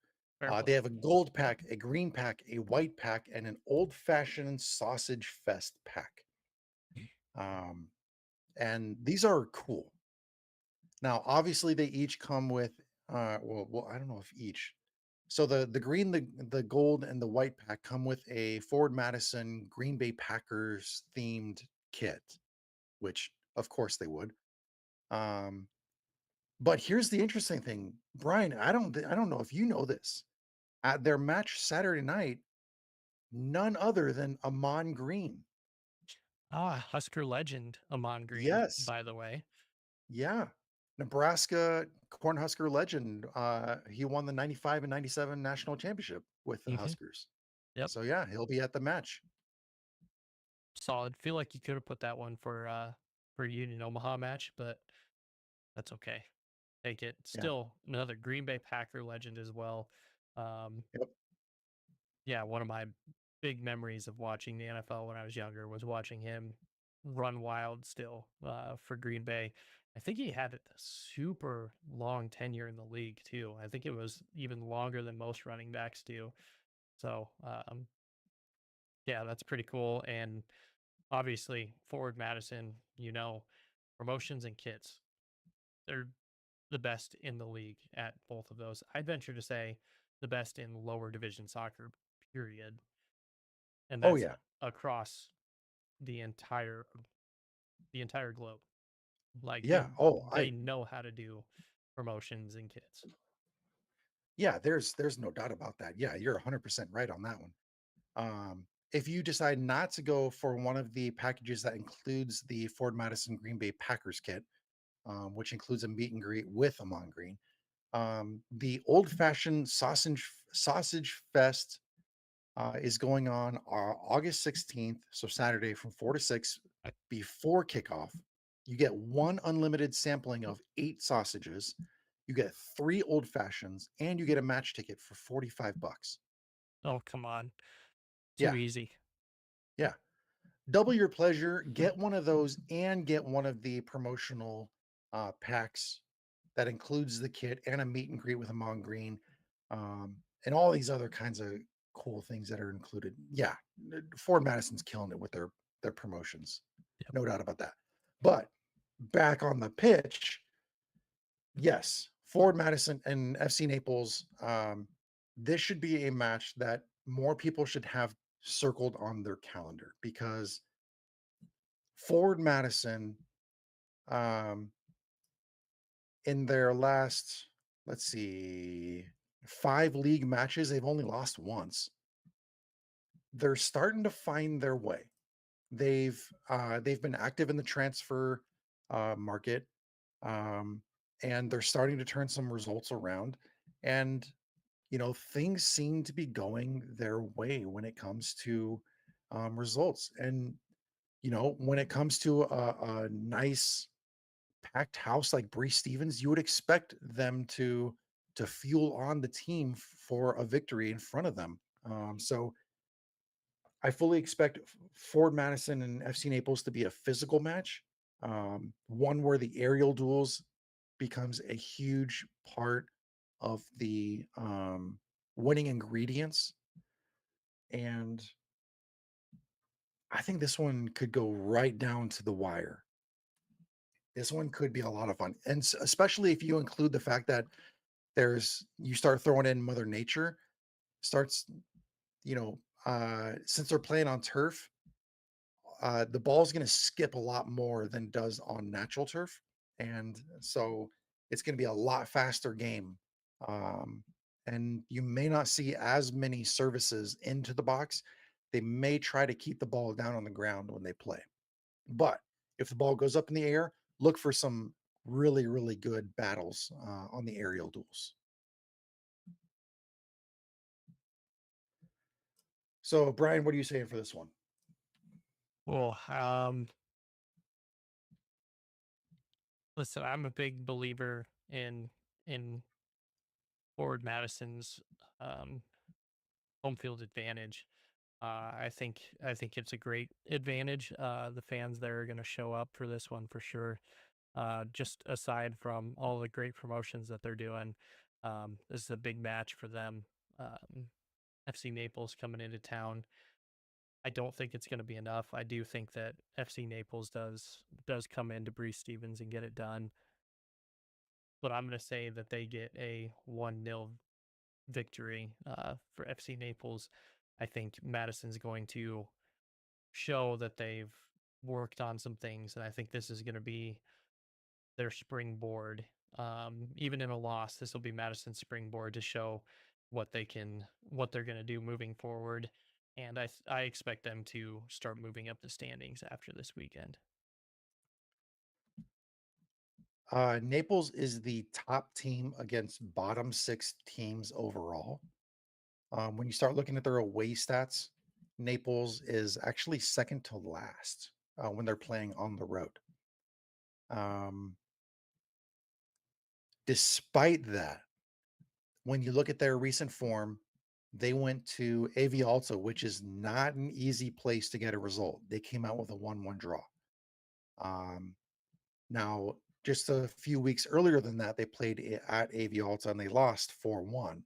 fair They play. have a gold pack, a green pack, a white pack, and an old fashioned sausage fest pack. Um, and these are cool. Now, obviously, they each come with, I don't know if each. So the green, the gold, and the white pack come with a Ford Madison Green Bay Packers themed kit, which of course they would. Um, but here's the interesting thing, Brian. I don't know if you know this. At their match Saturday night, none other than Amon Green. Ah, Husker legend Amon Green, Yes. by the way. Yeah. Nebraska Cornhusker legend. He won the 95 and 97 national championship with the Hmm. Huskers. Yep, So yeah, he'll be at the match. solid. Feel like you could have put that one for Union Omaha match, but that's okay. Take it. Yeah. Still another Green Bay Packer legend as well. Um, Yep. yeah, one of my big memories of watching the NFL when I was younger was watching him run wild still for Green Bay. I think he had a super long tenure in the league too. I think it was even longer than most running backs do. So yeah, that's pretty cool. And obviously, Forward Madison, promotions and kits. They're the best in the league at both of those. I'd venture to say the best in lower division soccer, period. And Oh that's yeah. across the entire the entire globe. Like Yeah. Oh, they know how to do promotions and kits. yeah, there's no doubt about that. Yeah, you're 100% right on that one. If you decide not to go for one of the packages that includes the Ford Madison Green Bay Packers kit, which includes a meet and greet with Amon Green, the old fashioned sausage fest is going on August 16th, so Saturday from 4 to 6 before kickoff. You get one unlimited sampling of 8 sausages. You get 3 old fashions, and you get a match ticket for $45. Oh, come on. Too Yeah, easy. yeah. Double your pleasure. Get one of those and get one of the promotional packs that includes the kit and a meet and greet with Amon Green, and all these other kinds of cool things that are included. Yeah, Ford Madison's killing it with their promotions, Yep. no doubt about that. But back on the pitch, yes, Ford Madison and FC Naples. This should be a match that more people should have circled on their calendar because Ford Madison. Um, in their last, let's see, 5 league matches, they've only lost once. They're starting to find their way. They've been active in the transfer market, um, and they're starting to turn some results around. And things seem to be going their way when it comes to results. And when it comes to a nice packed house like Bree Stevens, you would expect them to fuel on the team for a victory in front of them. So I fully expect Ford Madison and FC Naples to be a physical match, one where the aerial duels becomes a huge part of the winning ingredients. And I think this one could go right down to the wire. This one could be a lot of fun, and especially if you include the fact that you start throwing in Mother Nature starts, since they're playing on turf, the ball's going to skip a lot more than does on natural turf, and so it's going to be a lot faster game. Um, and you may not see as many services into the box. They may try to keep the ball down on the ground when they play. But if the ball goes up in the air, look for some really, really good battles on the aerial duels. So, Brian, what are you saying for this one? Well, listen, I'm a big believer in Forward Madison's um, home field advantage. I think it's a great advantage. The fans there are going to show up for this one for sure. Just aside from all the great promotions that they're doing, this is a big match for them. FC Naples coming into town. I don't think it's going to be enough. I do think that FC Naples does come into Bree Stevens and get it done, but I'm going to say that they get a 1-0 victory for FC Naples. I think Madison's going to show that they've worked on some things, and I think this is going to be their springboard. Even in a loss, this will be Madison's springboard to show what they're going to do moving forward. And I expect them to start moving up the standings after this weekend. Naples is the top team against bottom six teams overall. When you start looking at their away stats, Naples is actually second to last when they're playing on the road. Um, Despite that, when you look at their recent form, they went to Avialta, which is not an easy place to get a result. They came out with a 1-1 draw. Um, Now, just a few weeks earlier than that, they played at Avialta and they lost 4-1.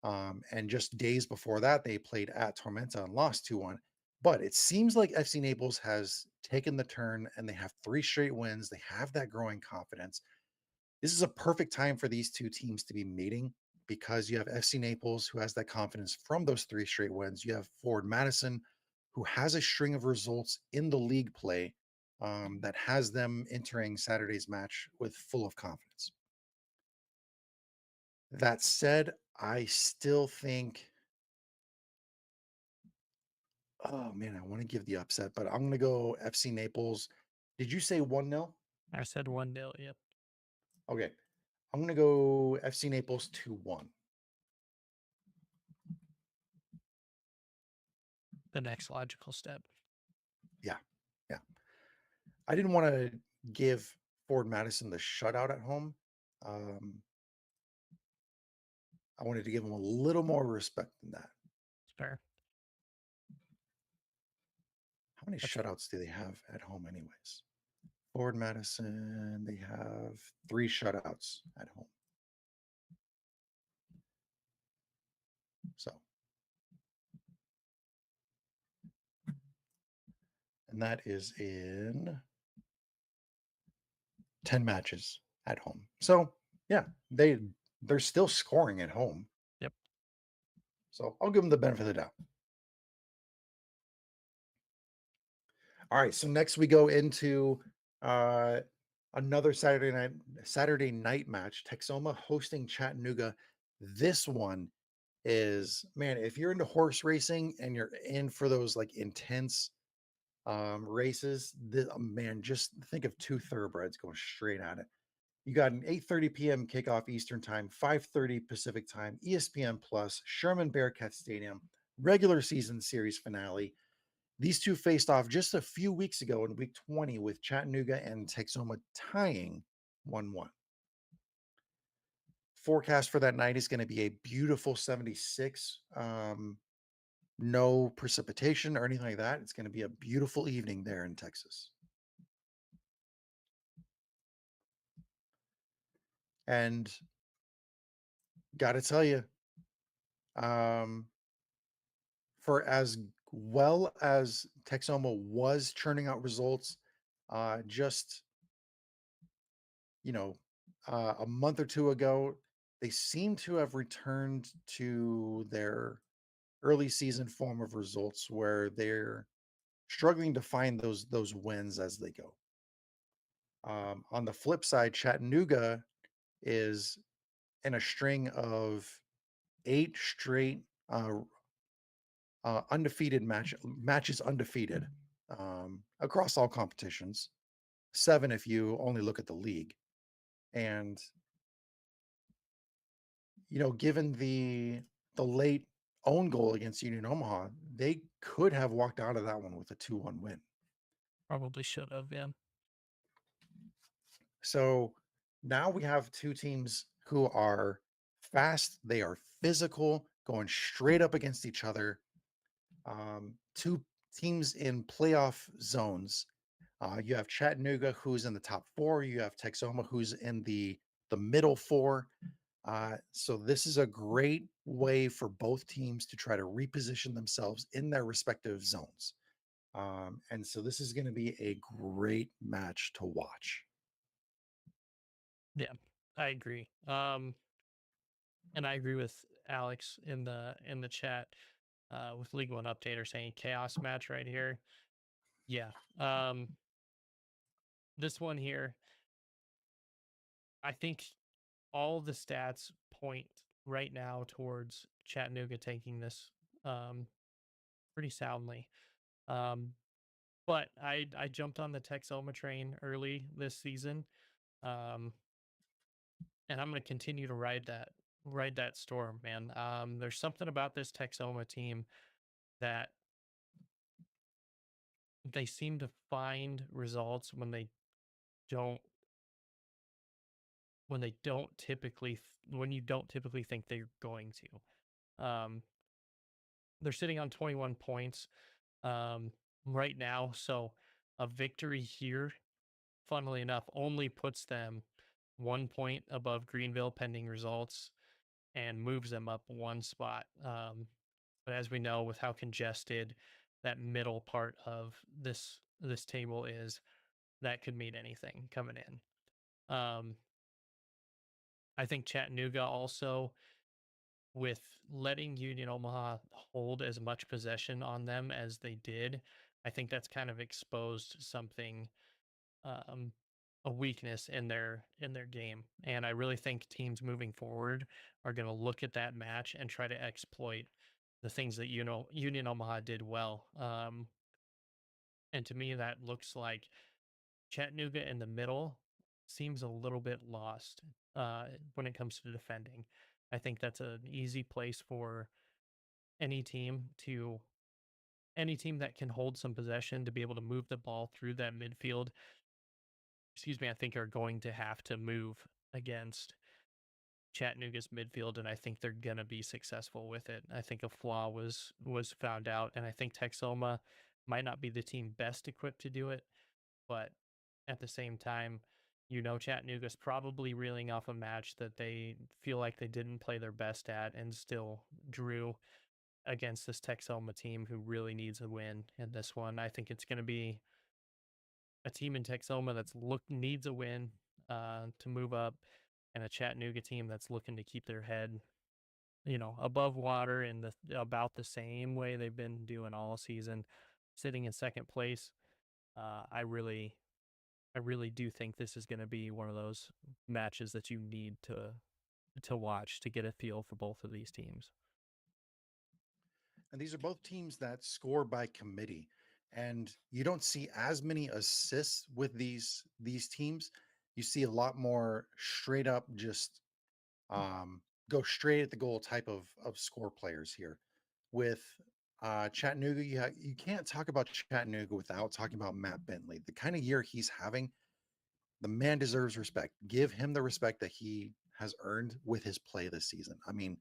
And just days before that, they played at Tormenta and lost 2-1. But it seems like FC Naples has taken the turn and they have 3 straight wins. They have that growing confidence. This is a perfect time for these two teams to be meeting because you have FC Naples, who has that confidence from those 3 straight wins. You have Ford Madison, who has a string of results in the league play that has them entering Saturday's match with full of confidence. That said, I still think, oh man, I want to give the upset, but I'm going to go FC Naples. Did you say 1-0? I said 1-0. Yep. Okay. I'm going to go FC Naples 2-1. The next logical step. Yeah. Yeah. I didn't want to give Ford Madison the shutout at home. Um, I wanted to give them a little more respect than that. It's fair. How many That's shutouts do they have at home, anyways? Ford Madison, they have 3 shutouts at home. So, and that is in 10 matches at home. So, yeah, they're still scoring at home. yep. So, I'll give them the benefit of the doubt. All right, so next we go into Another Saturday night match, Texoma hosting Chattanooga. This one is, man, if you're into horse racing and you're in for those like intense races, man, just think of two thoroughbreds going straight at it. You got an 8:30 p.m. kickoff Eastern time, 5:30 Pacific time, ESPN Plus, Sherman Bearcat Stadium, regular season series finale. These two faced off just a few weeks ago in week 20 with Chattanooga and Texoma tying 1-1. Forecast for that night is going to be a beautiful 76. No precipitation or anything like that. It's going to be a beautiful evening there in Texas. And got to tell you, um, for as well as Texoma was churning out results, just you know, a month or two ago, they seem to have returned to their early season form of results where they're struggling to find those wins as they go. On the flip side, Chattanooga is in a string of 8 straight undefeated matches undefeated across all competitions. 7 if you only look at the league. And given the late own goal against Union Omaha, they could have walked out of that one with a 2-1 win. Probably should have, yeah. So now we have two teams who are fast, they are physical, going straight up against each other. Two teams in playoff zones. You have Chattanooga, who's in the top 4. You have Texoma, who's in the middle 4. So this is a great way for both teams to try to reposition themselves in their respective zones. And so this is going to be a great match to watch. Yeah, I agree. And I agree with Alex in the chat with League One Updater saying chaos match right here. Yeah. This one here, I think all the stats point right now towards Chattanooga taking this um, pretty soundly. Um, but I jumped on the Texoma train early this season, um, and I'm going to continue to ride that storm, man. There's something about this Texoma team that they seem to find results don't when you don't typically think they're going to. They're sitting on 21 points right now, so a victory here, funnily enough, only puts them 1 point above Greenville pending results and moves them up one spot. But as we know, with how congested that middle part of this table is, that could mean anything coming in. I think Chattanooga also, with letting Union Omaha hold as much possession on them as they did, I think that's kind of exposed something, um, a weakness in their game. And I really think teams moving forward are going to look at that match and try to exploit the things that Union Omaha did well. And to me, that looks like Chattanooga in the middle seems a little bit lost when it comes to defending. I think that's an easy place for any team to any team that can hold some possession to be able to move the ball through that midfield. Excuse me, I think are going to have to move against Chattanooga's midfield, and I think they're gonna be successful with it. I think a flaw was found out, and I think Texoma might not be the team best equipped to do it, but at the same time, Chattanooga's probably reeling off a match that they feel like they didn't play their best at and still drew against this Texoma team who really needs a win in this one. I think it's going to be a team in Texoma needs a win to move up, and a Chattanooga team that's looking to keep their head, above water in about the same way they've been doing all season, sitting in second place. I really I really do think this is going to be one of those matches that you need to watch to get a feel for both of these teams. And these are both teams that score by committee. And you don't see as many assists with these teams. You see a lot more straight up just go straight at the goal type of score players here. With Chattanooga, you can't talk about Chattanooga without talking about Matt Bentley. The kind of year he's having, the man deserves respect. Give him the respect that he has earned with his play this season. I mean,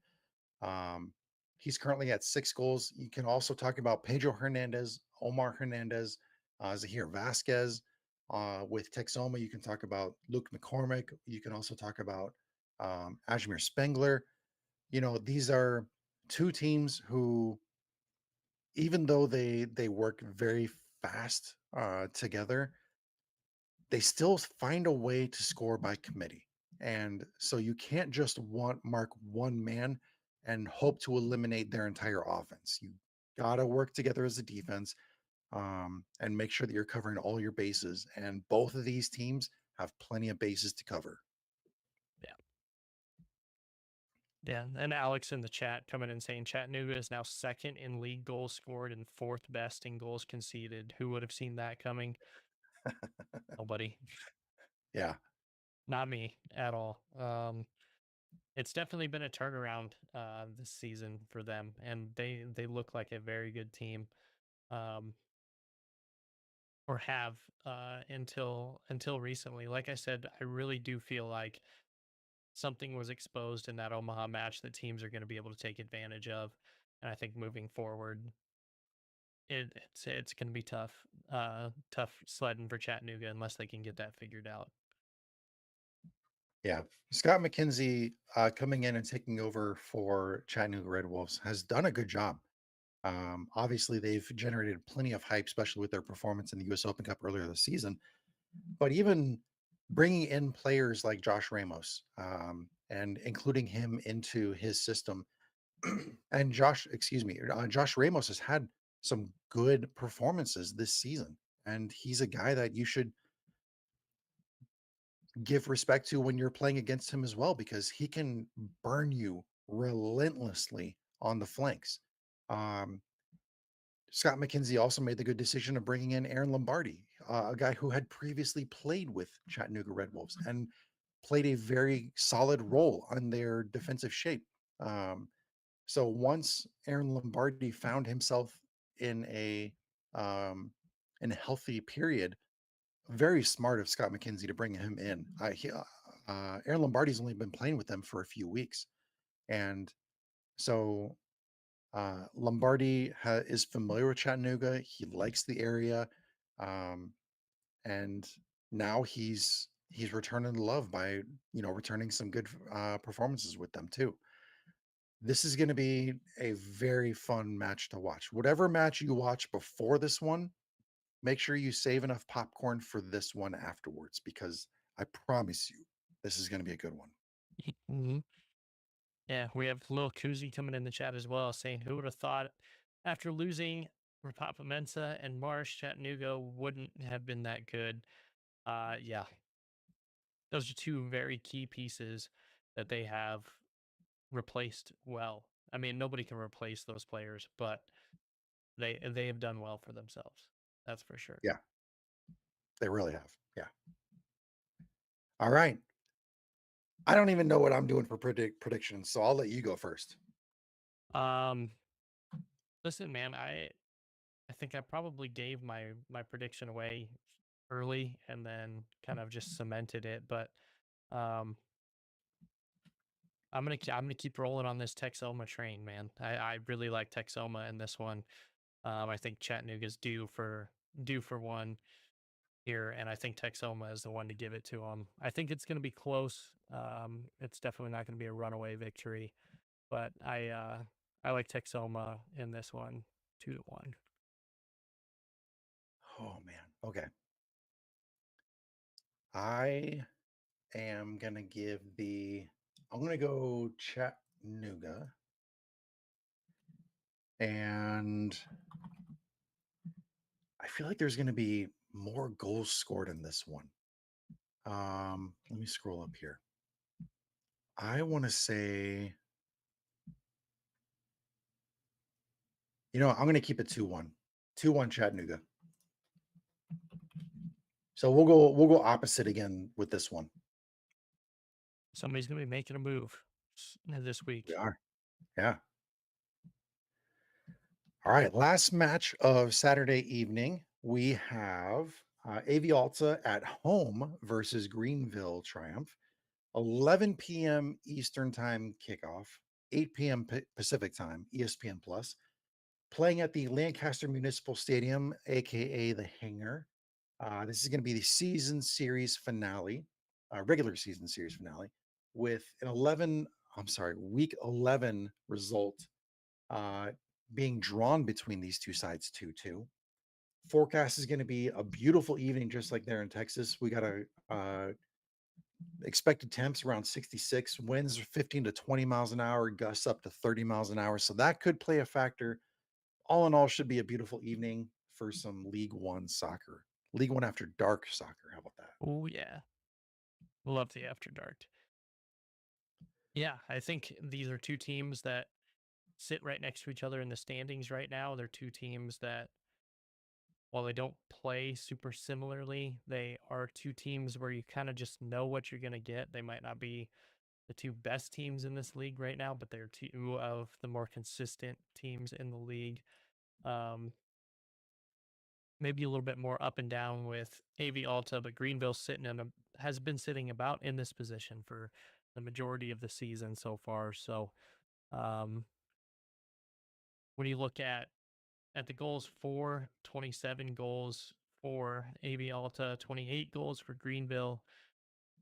um, he's currently at 6 goals. You can also talk about Pedro Hernandez, Omar Hernandez, Zahir Vasquez. With Texoma, you can talk about Luke McCormick. You can also talk about Ajmir Spengler. You know, these are two teams who, even though they work very fast together, they still find a way to score by committee. And so you can't just mark one man and hope to eliminate their entire offense. You got to work together as a defense, and make sure that you're covering all your bases. And both of these teams have plenty of bases to cover. Yeah. Yeah. And Alex in the chat coming in saying Chattanooga is now second in league goals scored and fourth best in goals conceded. Who would have seen that coming? Nobody. Yeah. Not me at all. It's definitely been a turnaround this season for them, and they look like a very good team. Um, or have until recently. Like I said, I really do feel like something was exposed in that Omaha match that teams are going to be able to take advantage of, and I think moving forward, it's going to be tough, tough sledding for Chattanooga unless they can get that figured out. Yeah. Scott McKenzie coming in and taking over for Chattanooga Red Wolves has done a good job. Obviously, they've generated plenty of hype, especially with their performance in the U.S. Open Cup earlier this season. But even bringing in players like Josh Ramos, and including him into his system, and Josh Ramos has had some good performances this season, and he's a guy that you should give respect to when you're playing against him as well, because he can burn you relentlessly on the flanks. Um, Scott McKenzie also made the good decision of bringing in Aaron Lombardi, a guy who had previously played with Chattanooga Red Wolves and played a very solid role on their defensive shape. Um, so once Aaron Lombardi found himself in a um, in a healthy period, very smart of Scott McKenzie to bring him in. Aaron Lombardi's only been playing with them for a few weeks, and so Lombardi is familiar with Chattanooga. He likes the area, um, and now he's returning the love by returning some good performances with them too. This is going to be a very fun match to watch. Whatever match you watch before this one, make sure you save enough popcorn for this one afterwards, because I promise you, this is going to be a good one. Mhm. Yeah, we have Lil Kuzi coming in the chat as well, saying, "Who would have thought after losing Papa Mensa and Marsh, Chattanooga wouldn't have been that good?" Yeah, those are two very key pieces that they have replaced well. I mean, nobody can replace those players, but they have done well for themselves. That's for sure. Yeah, they really have. Yeah. All right. I don't even know what I'm doing for predictions, so I'll let you go first. Um, listen, man, I think I probably gave my prediction away early and then kind of just cemented it, but um I'm gonna keep rolling on this Texoma train, man. I really like Texoma in this one. I think Chattanooga's due for one here, and I think Texoma is the one to give it to them. I think it's gonna be close. It's definitely not gonna be a runaway victory, but I like Texoma in this one, 2-1. Oh man. Okay. I am gonna give the. I'm gonna go Chattanooga, and I feel like there's gonna be more goals scored in this one. Let me scroll up here. I want to say, I'm going to keep it 2-1. 2-1 Chattanooga. So we'll go opposite again with this one. Somebody's gonna be making a move this We week. are. Yeah. All right. Last match of Saturday evening, we have AV Alta at home versus Greenville Triumph. 11 p.m. Eastern Time kickoff, 8 p.m. Pacific Time, ESPN Plus, playing at the Lancaster Municipal Stadium, aka the Hangar. This is going to be the season series finale, regular season series finale, with week 11 result uh, being drawn between these two sides 2-2. Forecast is going to be a beautiful evening, just like there in Texas. We got a expected temps around 66, winds are 15 to 20 miles an hour, gusts up to 30 miles an hour. So that could play a factor. All in all, should be a beautiful evening for some League One soccer. League One after dark soccer. How about that? Oh yeah, love the after dark. Yeah, I think these are two teams that sit right next to each other in the standings right now. They're two teams that, while they don't play super similarly, they are two teams where you kind of just know what you're going to get. They might not be the two best teams in this league right now, but they're two of the more consistent teams in the league. Um, Maybe a little bit more up and down with AV Alta, but Greenville has been sitting about in this position for the majority of the season so far. So um, when you look at the goals for 27 goals for AV Alta, 28 goals for Greenville.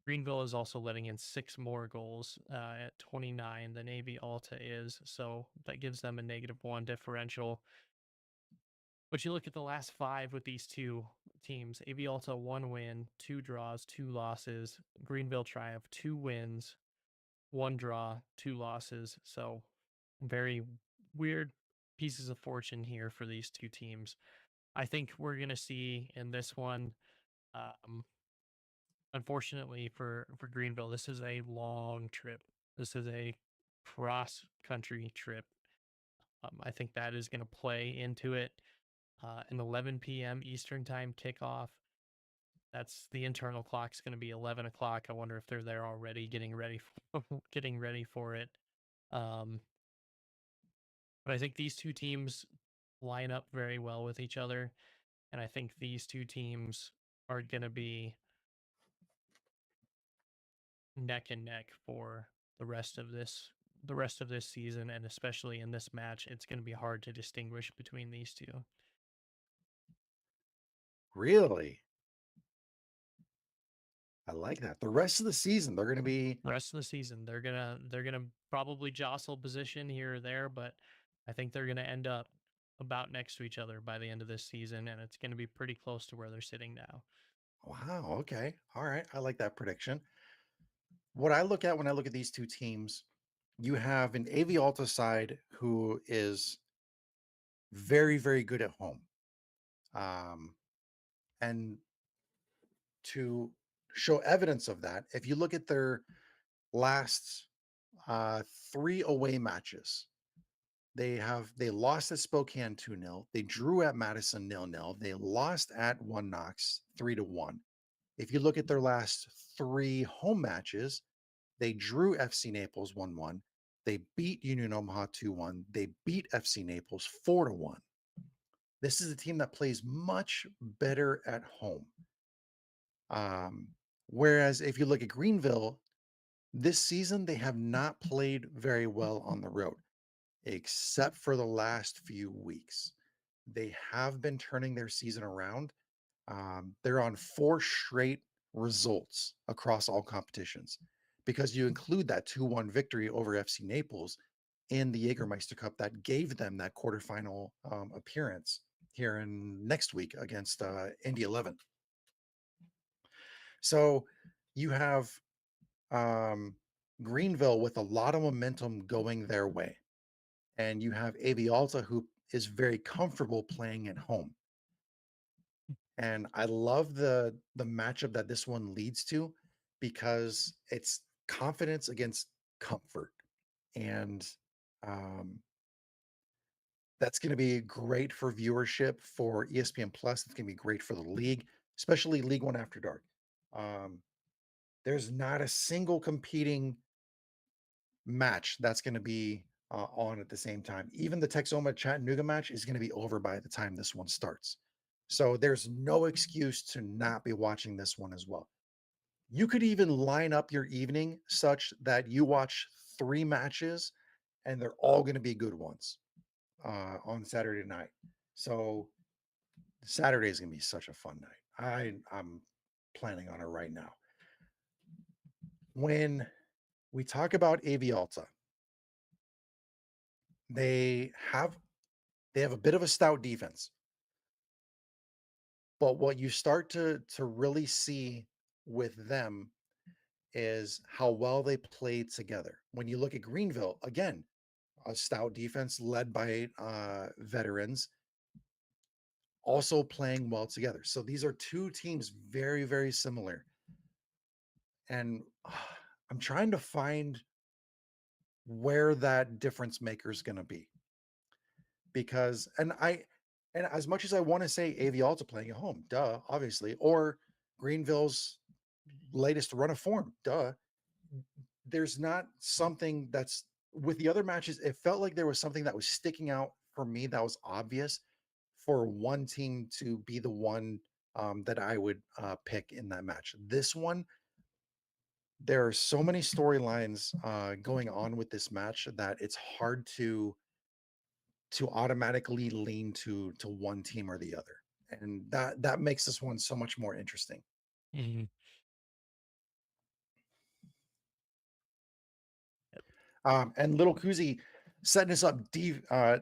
Greenville is also letting in six more goals at 29 than AV Alta is. So that gives them a -1 differential. But you look at the last five with these two teams: AV Alta, one win, two draws, two losses. Greenville Triumph, two wins, one draw, two losses. So very weird pieces of fortune here for these two teams. I think we're going to see in this one, um, unfortunately for Greenville, this is a long trip. This is a cross country trip. I think that is going to play into it. An 11 p.m. Eastern time kickoff. That's the internal clock's going to be 11 o'clock. I wonder if they're there already, getting ready for it. Um, but I think these two teams line up very well with each other, and I think these two teams are going to be neck and neck for the rest of this season, and especially in this match it's going to be hard to distinguish between these two. Really? I like that. The rest of the season, they're going to be, The rest of the season they're gonna probably jostle position here or there, but I think they're gonna end up about next to each other by the end of this season, and it's gonna be pretty close to where they're sitting now. wow. Okay. All right. I like that prediction. What I look at when I look at these two teams, you have an AV Alta side who is very, very good at home. Um, and to show evidence of that, if you look at their last uh, three away matches, they lost at Spokane 2-0. They drew at Madison 0-0. They lost at One Knox 3-1. If you look at their last three home matches, they drew FC Naples 1-1. They beat Union Omaha 2-1. They beat FC Naples 4-1. This is a team that plays much better at home. Whereas if you look at Greenville, this season they have not played very well on the road, except for the last few weeks. They have been turning their season around. They're on four straight results across all competitions because you include that 2-1 victory over FC Naples in the Jägermeister Cup that gave them that quarterfinal appearance here in next week against Indy 11. So you have um, Greenville with a lot of momentum going their way, and you have AV Alta who is very comfortable playing at home. And I love the matchup that this one leads to because it's confidence against comfort. And um, that's going to be great for viewership for ESPN Plus. It's going to be great for the league, especially League One After Dark. Um, there's not a single competing match that's going to be on at the same time. Even the Texoma Chattanooga match is going to be over by the time this one starts. So there's no excuse to not be watching this one as well. You could even line up your evening such that you watch 3 matches and they're all going to be good ones on Saturday night. So Saturday is going to be such a fun night. I'm planning on it right now. When we talk about Avialta, they have they have a bit of a stout defense, but what you start to really see with them is how well they play together. When you look at Greenville, again, a stout defense led by veterans, also playing well together. So these are two teams very, very similar. And I'm trying to find where that difference maker is going to be because, and as much as I want to say Avialta playing at home, duh, obviously, or Greenville's latest run of form, duh, there's not something that's with the other matches. It felt like there was something that was sticking out for me that was obvious for one team to be the one that I would pick in that match. This one, there are so many storylines going on with this match that it's hard to automatically lean to one team or the other, and that makes this one so much more interesting. Mhm. Yep. And Little Kuzi setting us up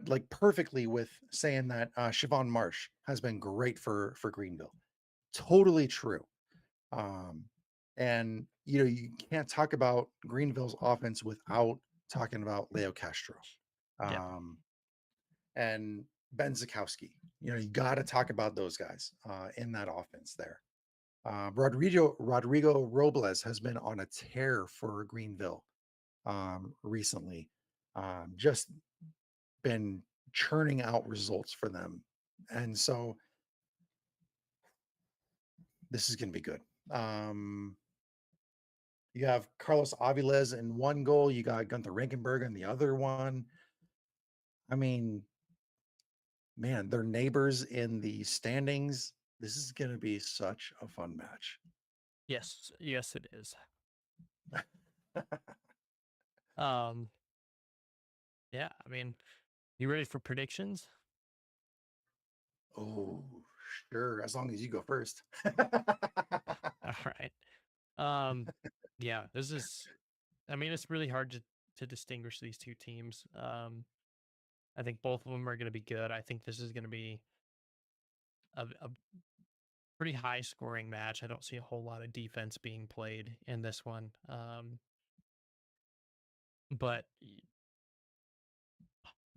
like perfectly with saying that Siobhan Marsh has been great for Greenville. Totally true. Um, and you can't talk about Greenville's offense without talking about Leo Castro Yep. um, and Ben Zakowski. You got to talk about those guys in that offense there. Rodrigo Robles has been on a tear for Greenville recently. Just been churning out results for them. And so this is going to be good. You have Carlos Aviles in one goal. You got Gunther Rankenberg in the other one. I mean, man, they're neighbors in the standings. This is going to be such a fun match. Yes. Yes, it is. Um, yeah, I mean, you ready for predictions? Oh, sure. As long as you go first. All right. Um, yeah, this is I mean, it's really hard to distinguish these two teams. I think both of them are going to be good. I think this is going to be a pretty high scoring match. I don't see a whole lot of defense being played in this one. But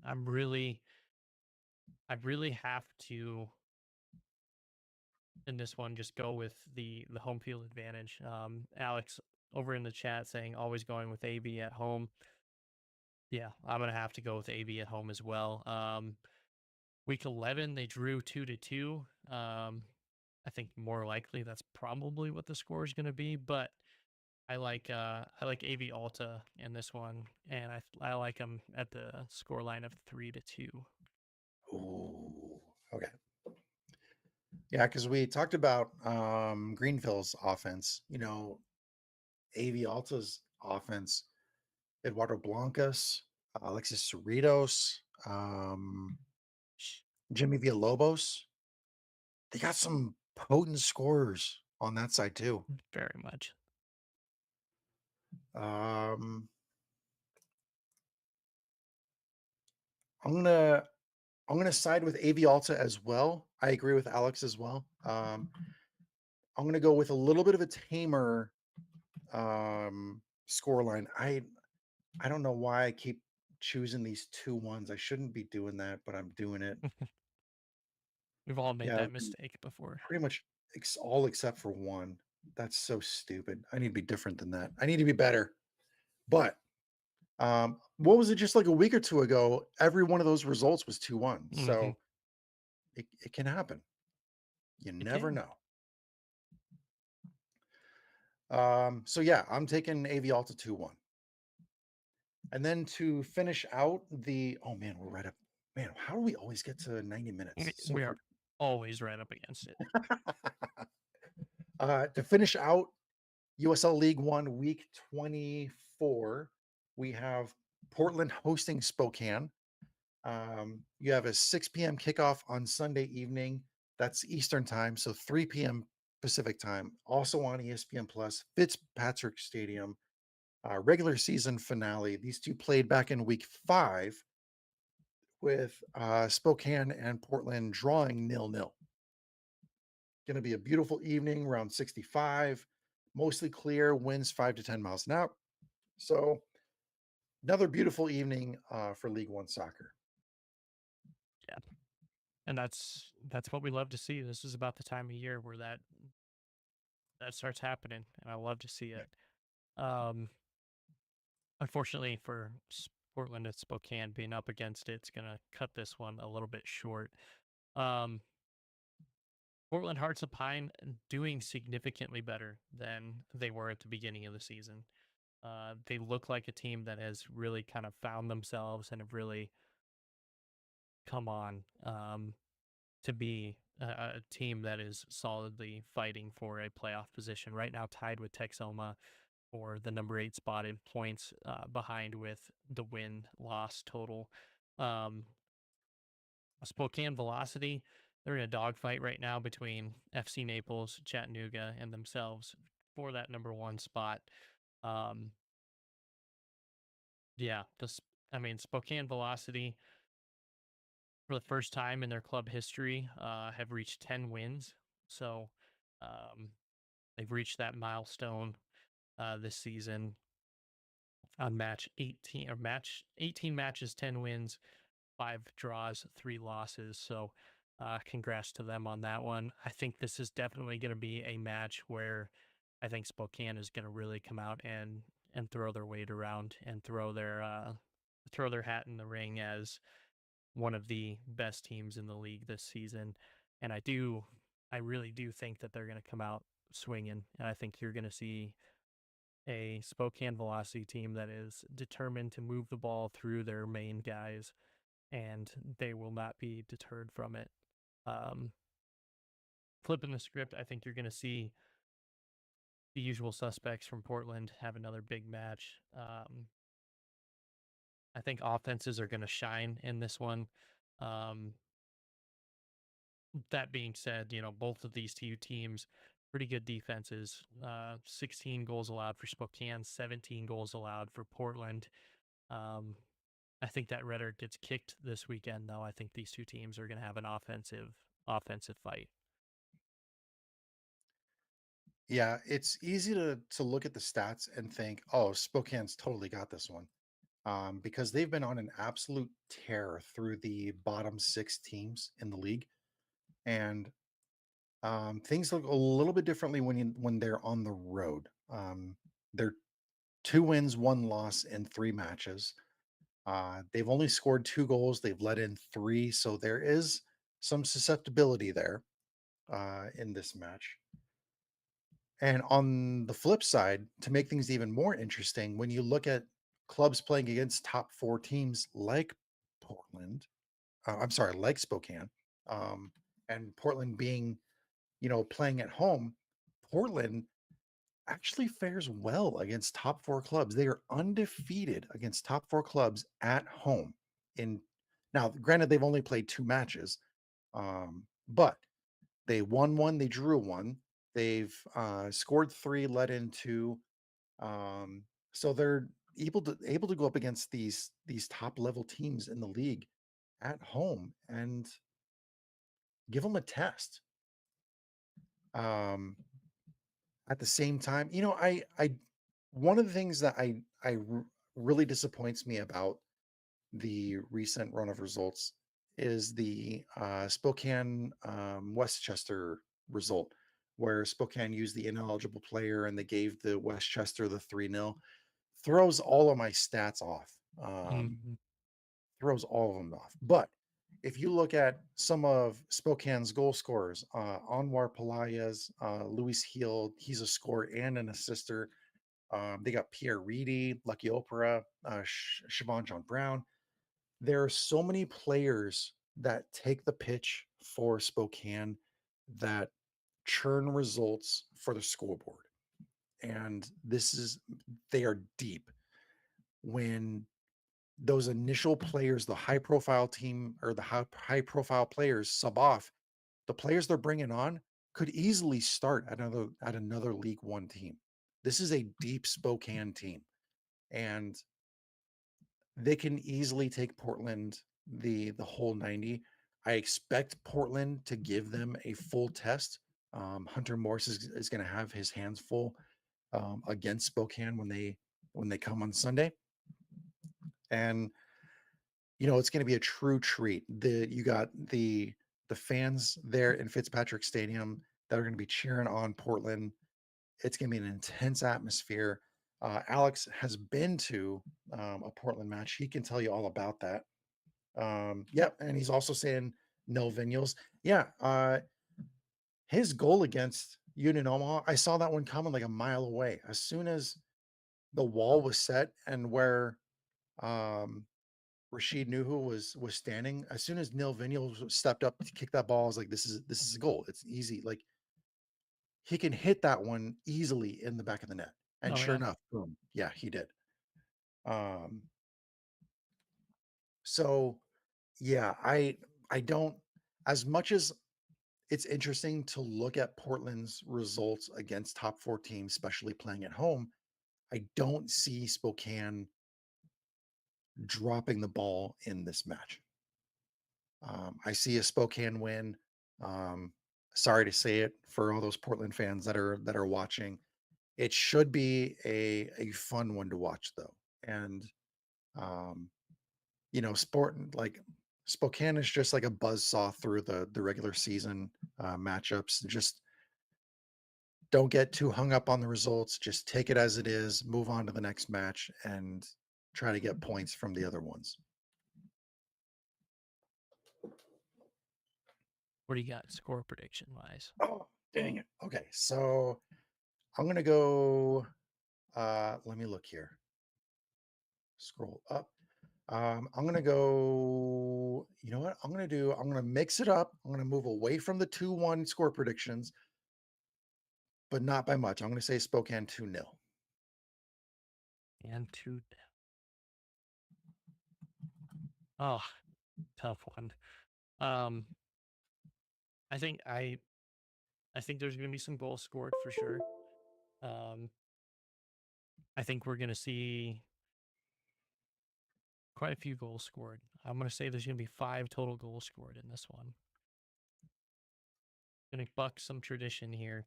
I'm really, I really have to in this one just go with the home field advantage. Alex over in the chat saying always going with AB at home. Yeah, I'm gonna have to go with AB at home as well. Week 11 they drew 2-2. I think more likely that's probably what the score is gonna be, but I like AV Alta in this one, and I like them at the score line of 3-2. Ooh, okay. Yeah, because we talked about Greenville's offense, AV Alta's offense, Eduardo Blancas, Alexis Cerritos, Jimmy Villalobos. They got some potent scorers on that side too. Very much. Um, I'm gonna I'm gonna side with AV Alta as well. I agree with Alex as well. I'm gonna go with a little bit of a tamer score line. I don't know why I keep choosing these 2 ones. I shouldn't be doing that, but I'm doing it. We've all made Yeah, that mistake before. pretty much all except for one. That's so stupid. I need to be different than that. I need to be better. But what was it just like a week or two ago? Every one of those results was 2-1. Hmm. So it can happen. You It never can. know. So yeah, I'm taking AV Alta 2-1. And then to finish out the oh man, we're right up. Man, how do we always get to 90 minutes? So We are quick. always right up against it. To finish out USL League One Week 24, we have Portland hosting Spokane. You have a 6 p.m. kickoff on Sunday evening. That's Eastern time, so 3 p.m. Pacific time. Also on ESPN Plus, Fitzpatrick Stadium, regular season finale. These two played back in week 5 with Spokane and Portland drawing 0-0. Going to be a beautiful evening, around 65, mostly clear, winds 5 to 10 miles an hour. So another beautiful evening for League One soccer. Yeah. And that's what we love to see. This is about the time of year where that starts happening, and I love to see Yeah. it. Um, Unfortunately for Portland and Spokane being up against it, it's gonna cut this one a little bit short. Um, Portland Hearts of Pine doing significantly better than they were at the beginning of the season. They look like a team that has really kind of found themselves and have really come on to be a team that is solidly fighting for a playoff position. Right now, tied with Texoma for the number 8 spot in points, behind with the win loss total. Um, Spokane Velocity, they're in a dogfight right now between FC Naples, Chattanooga, and themselves for that number 1 spot. Um, yeah, I mean, Spokane Velocity, for the first time in their club history, have reached 10 wins. So um, they've reached that milestone this season on match 18 matches, 10 wins, 5 draws, 3 losses. So congrats to them on that one. I think this is definitely going to be a match where I think Spokane is going to really come out and throw their weight around and throw their hat in the ring as one of the best teams in the league this season. And I really do think that they're going to come out swinging. And I think you're going to see a Spokane Velocity team that is determined to move the ball through their main guys, and they will not be deterred from it. Um, Flipping the script, I think you're going to see the usual suspects from Portland have another big match. I think offenses are going to shine in this one. Um, that being said, both of these two teams, pretty good defenses. 16 goals allowed for Spokane, 17 goals allowed for Portland. Um, I think that rhetoric gets kicked this weekend, though. I think these two teams are going to have an offensive fight. Yeah, it's easy to look at the stats and think, oh, Spokane's totally got this one. Because they've been on an absolute tear through the bottom 6 teams in the league. And things look a little bit differently when they're on the road. They're 2 wins, 1 loss in 3 matches. They've only scored 2 goals. They've let in 3, so there is some susceptibility there in this match. And on the flip side, to make things even more interesting, when you look at clubs playing against top 4 teams like Portland, I'm sorry, like Spokane, um, and Portland being, playing at home, Portland actually fares well against top 4 clubs. They are undefeated against top 4 clubs at home. In now, granted, they've only played 2 matches, but they won one, they drew one, they've scored 3, let in 2. Um, so they're able to go up against these top level teams in the league at home and give them a test. Um, at the same time, I one of the things that really disappoints me about the recent run of results is the Spokane Westchester result, where Spokane used the ineligible player and they gave the Westchester the 3-0. Throws all of my stats off. Mhm. Throws all of them off. But if you look at some of Spokane's goal scorers, Anwar Pelaez, Luis Heel, he's a scorer and an assister. They got Pierre Reedy, Lucky Opera, Siobhan John Brown. There are so many players that take the pitch for Spokane that churn results for the scoreboard. And they are deep. When those initial players, the high profile team or the high profile players sub off, the players they're bringing on could easily start at another League One team. This is a deep Spokane team, and they can easily take Portland the whole 90. I expect Portland to give them a full test. Hunter Morris is going to have his hands full against Spokane when they come on Sunday, and it's going to be a true treat. You got the fans there in Fitzpatrick Stadium that are going to be cheering on Portland. It's going to be an intense atmosphere. Alex has been to a Portland match. He can tell you all about that. Yep, and he's also saying no Vinyals. Yeah, his goal against Union Omaha, I saw that one coming like a mile away. As soon as the wall was set and where um, Rashid Nuhu was standing, as soon as Neil Vinyals stepped up to kick that ball, I was like, this is a goal. It's easy. Like he can hit that one easily in the back of the net. And Oh sure yeah. enough, boom. Yeah, he did. Um, so yeah, I don't as much as it's interesting to look at Portland's results against top four teams, especially playing at home. I don't see Spokane dropping the ball in this match. I see a Spokane win. Um, sorry to say it for all those Portland fans that are watching. It should be a fun one to watch though, and um, sport like Spokane is just like a buzz saw through the regular season matchups. Just don't get too hung up on the results. Just take it as it is. Move on to the next match and try to get points from the other ones. What do you got score prediction wise? Oh, dang it. Okay, so I'm gonna go. Let me look here. Scroll up. I'm gonna go. You know what? I'm gonna mix it up. I'm gonna move away from the 2-1 score predictions, but not by much. I'm gonna say Spokane 2-0. And two. Oh, tough one. Um, I think I think there's gonna be some goals scored for sure. Um, I think we're gonna see quite a few goals scored. I'm gonna say there's gonna be 5 total goals scored in this one. Gonna buck some tradition here.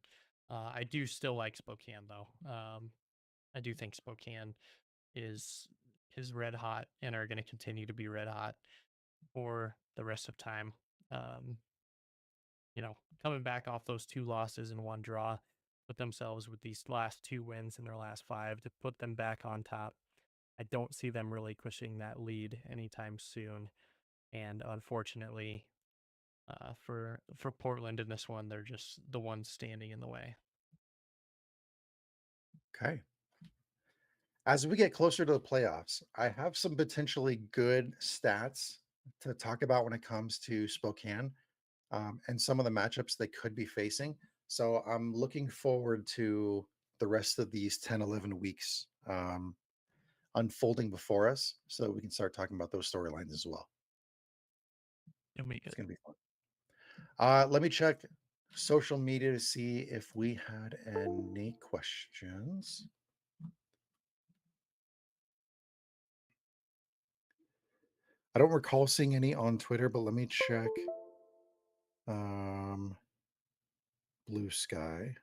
I do still like Spokane though. I do think Spokane is red hot and are gonna continue to be red hot for the rest of time. Um, Coming back off those 2 losses and 1 draw, put themselves with these last 2 wins in their last 5 to put them back on top. I don't see them relinquishing that lead anytime soon. And unfortunately, for Portland in this one, they're just the ones standing in the way. Okay. As we get closer to the playoffs, I have some potentially good stats to talk about when it comes to Spokane and some of the matchups they could be facing. So I'm looking forward to the rest of these 10, 11 weeks unfolding before us so that we can start talking about those storylines as well. And we It's get going to be fun. Let me check social media to see if we had any questions. I don't recall seeing any on Twitter, but let me check. Um, Blue Sky.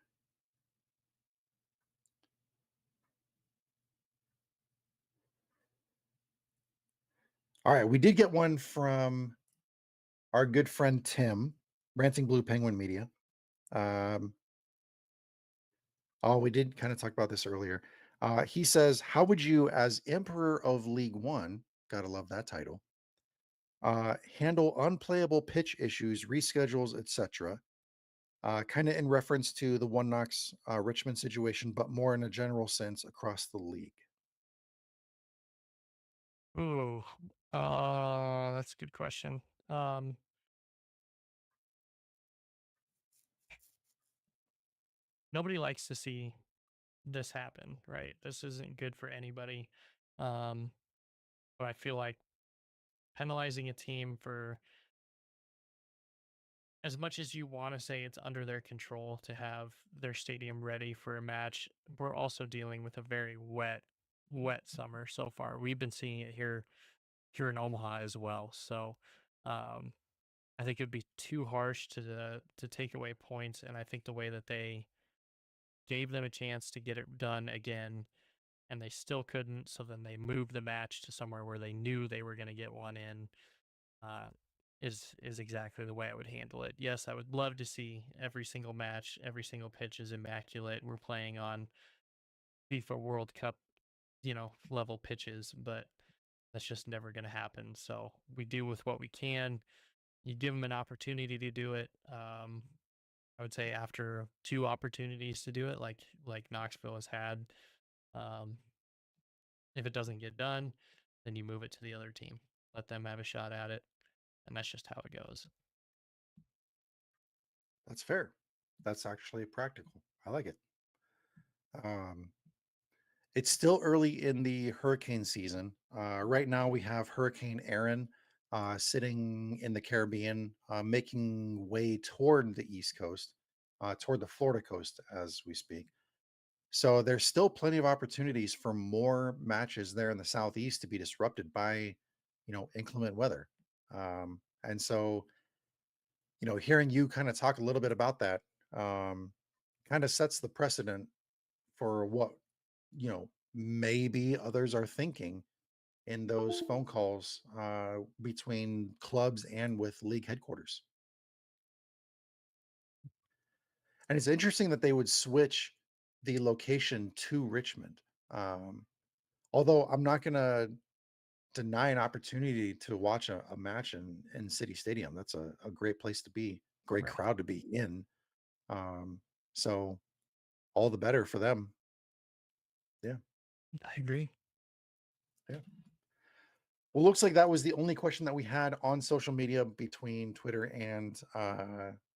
All right, we did get one from our good friend Tim, Ranting Blue Penguin Media. Um, oh, we did kind of talk about this earlier. He says, "How would you, as Emperor of League One, gotta love that title, handle unplayable pitch issues, reschedules, etc." Kind of in reference to the One Knox Richmond situation, but more in a general sense across the league. Ooh, that's a good question. Um, Nobody likes to see this happen, right? This isn't good for anybody. Um, but I feel like penalizing a team for as much as you want to say it's under their control to have their stadium ready for a match, we're also dealing with a very wet summer so far. We've been seeing it here in Omaha as well. So um, I think it would be too harsh to take away points. And I think the way that they gave them a chance to get it done again and they still couldn't, so then they moved the match to somewhere where they knew they were going to get one in. Uh, is exactly the way I would handle it. Yes, I would love to see every single match, every single pitch is immaculate. We're playing on FIFA World Cup, level pitches, but that's just never going to happen. So we do with what we can. You give them an opportunity to do it. I would say after two opportunities to do it, like Knoxville has had, um, if it doesn't get done, then you move it to the other team. Let them have a shot at it, and that's just how it goes. That's fair. That's actually practical. I like it. Um, it's still early in the hurricane season. Right now, we have Hurricane Aaron sitting in the Caribbean, making way toward the East Coast, toward the Florida coast as we speak. So there's still plenty of opportunities for more matches there in the Southeast to be disrupted by, inclement weather. And so, hearing you kind of talk a little bit about that um, kind of sets the precedent for what, maybe others are thinking in those phone calls between clubs and with league headquarters. And it's interesting that they would switch the location to Richmond. Um, Although I'm not going to deny an opportunity to watch a match in City Stadium. That's a great place to be, great Right. crowd to be in. Um, so all the better for them. Yeah. I agree. Yeah. Well, looks like that was the only question that we had on social media between Twitter and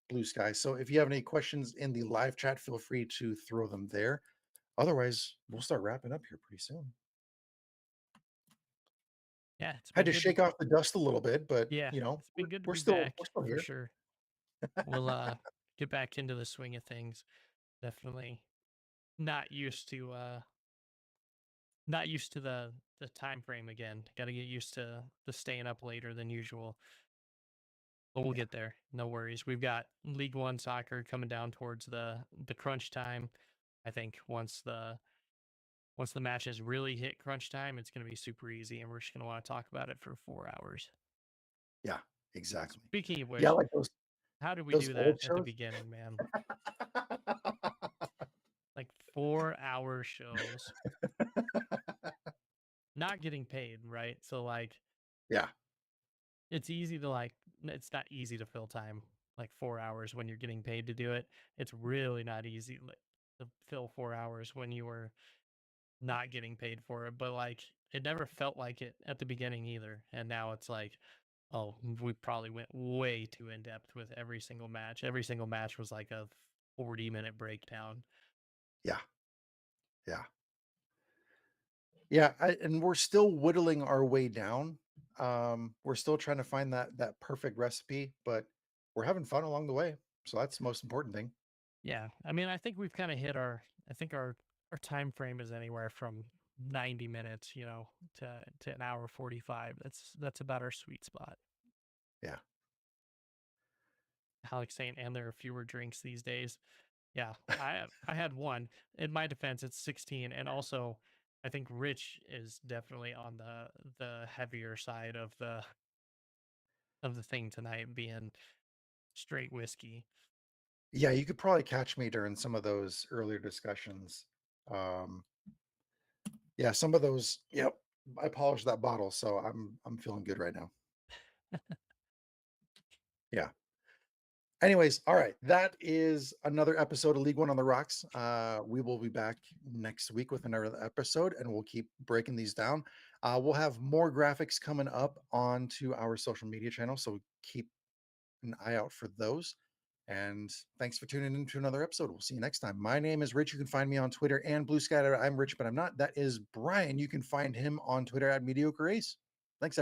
Blue Sky. So if you have any questions in the live chat, feel free to throw them there. Otherwise, we'll start wrapping up here pretty soon. Yeah, it's Had been to good. shake off the dust a little bit, but Yeah, it's we're, been good to we're be still back we're still for here. sure. We'll get back into the swing of things. Definitely not used to the time frame again. Got to get used to the staying up later than usual. But we'll Yeah. get there. No worries. We've got League One soccer coming down towards the crunch time. I think once the matches really hit crunch time, it's going to be super easy, and we're just going to want to talk about it for 4 hours. Yeah, exactly. Speaking of Yeah, which, like those how did we those do that old at the shows. beginning, man? Like 4 hour shows, not getting paid, right? So like Yeah, it's easy to it's not easy to fill time like 4 hours when you're getting paid to do it. It's really not easy to fill 4 hours when you were not getting paid for it. But like it never felt like it at the beginning either. And now it's like, oh, we probably went way too in depth with every single match. Every single match was like a 40-minute breakdown. yeah, yeah, yeah. And we're still whittling our way down. We're still trying to find that perfect recipe, but we're having fun along the way. So that's the most important thing. Yeah, I mean, I think we've kind of hit our. I think our time frame is anywhere from 90 minutes, to an hour 45. That's about our sweet spot. Yeah, Alex saying, and there are fewer drinks these days. Yeah, I had one. In my defense, it's 16, and also I think Rich is definitely on the heavier side of of the thing tonight being straight whiskey. Yeah, you could probably catch me during some of those earlier discussions. Um, yeah, some of those. Yep, I polished that bottle, so I'm feeling good right now. Yeah. Anyways, all right. That is another episode of League One on the Rocks. We will be back next week with another episode, and we'll keep breaking these down. We'll have more graphics coming up onto our social media channel, so keep an eye out for those. And thanks for tuning in to another episode. We'll see you next time. My name is Rich. You can find me on Twitter and Blue Sky. I'm Rich, but I'm not. That is Brian. You can find him on Twitter at Mediocre Ace. Thanks, everyone.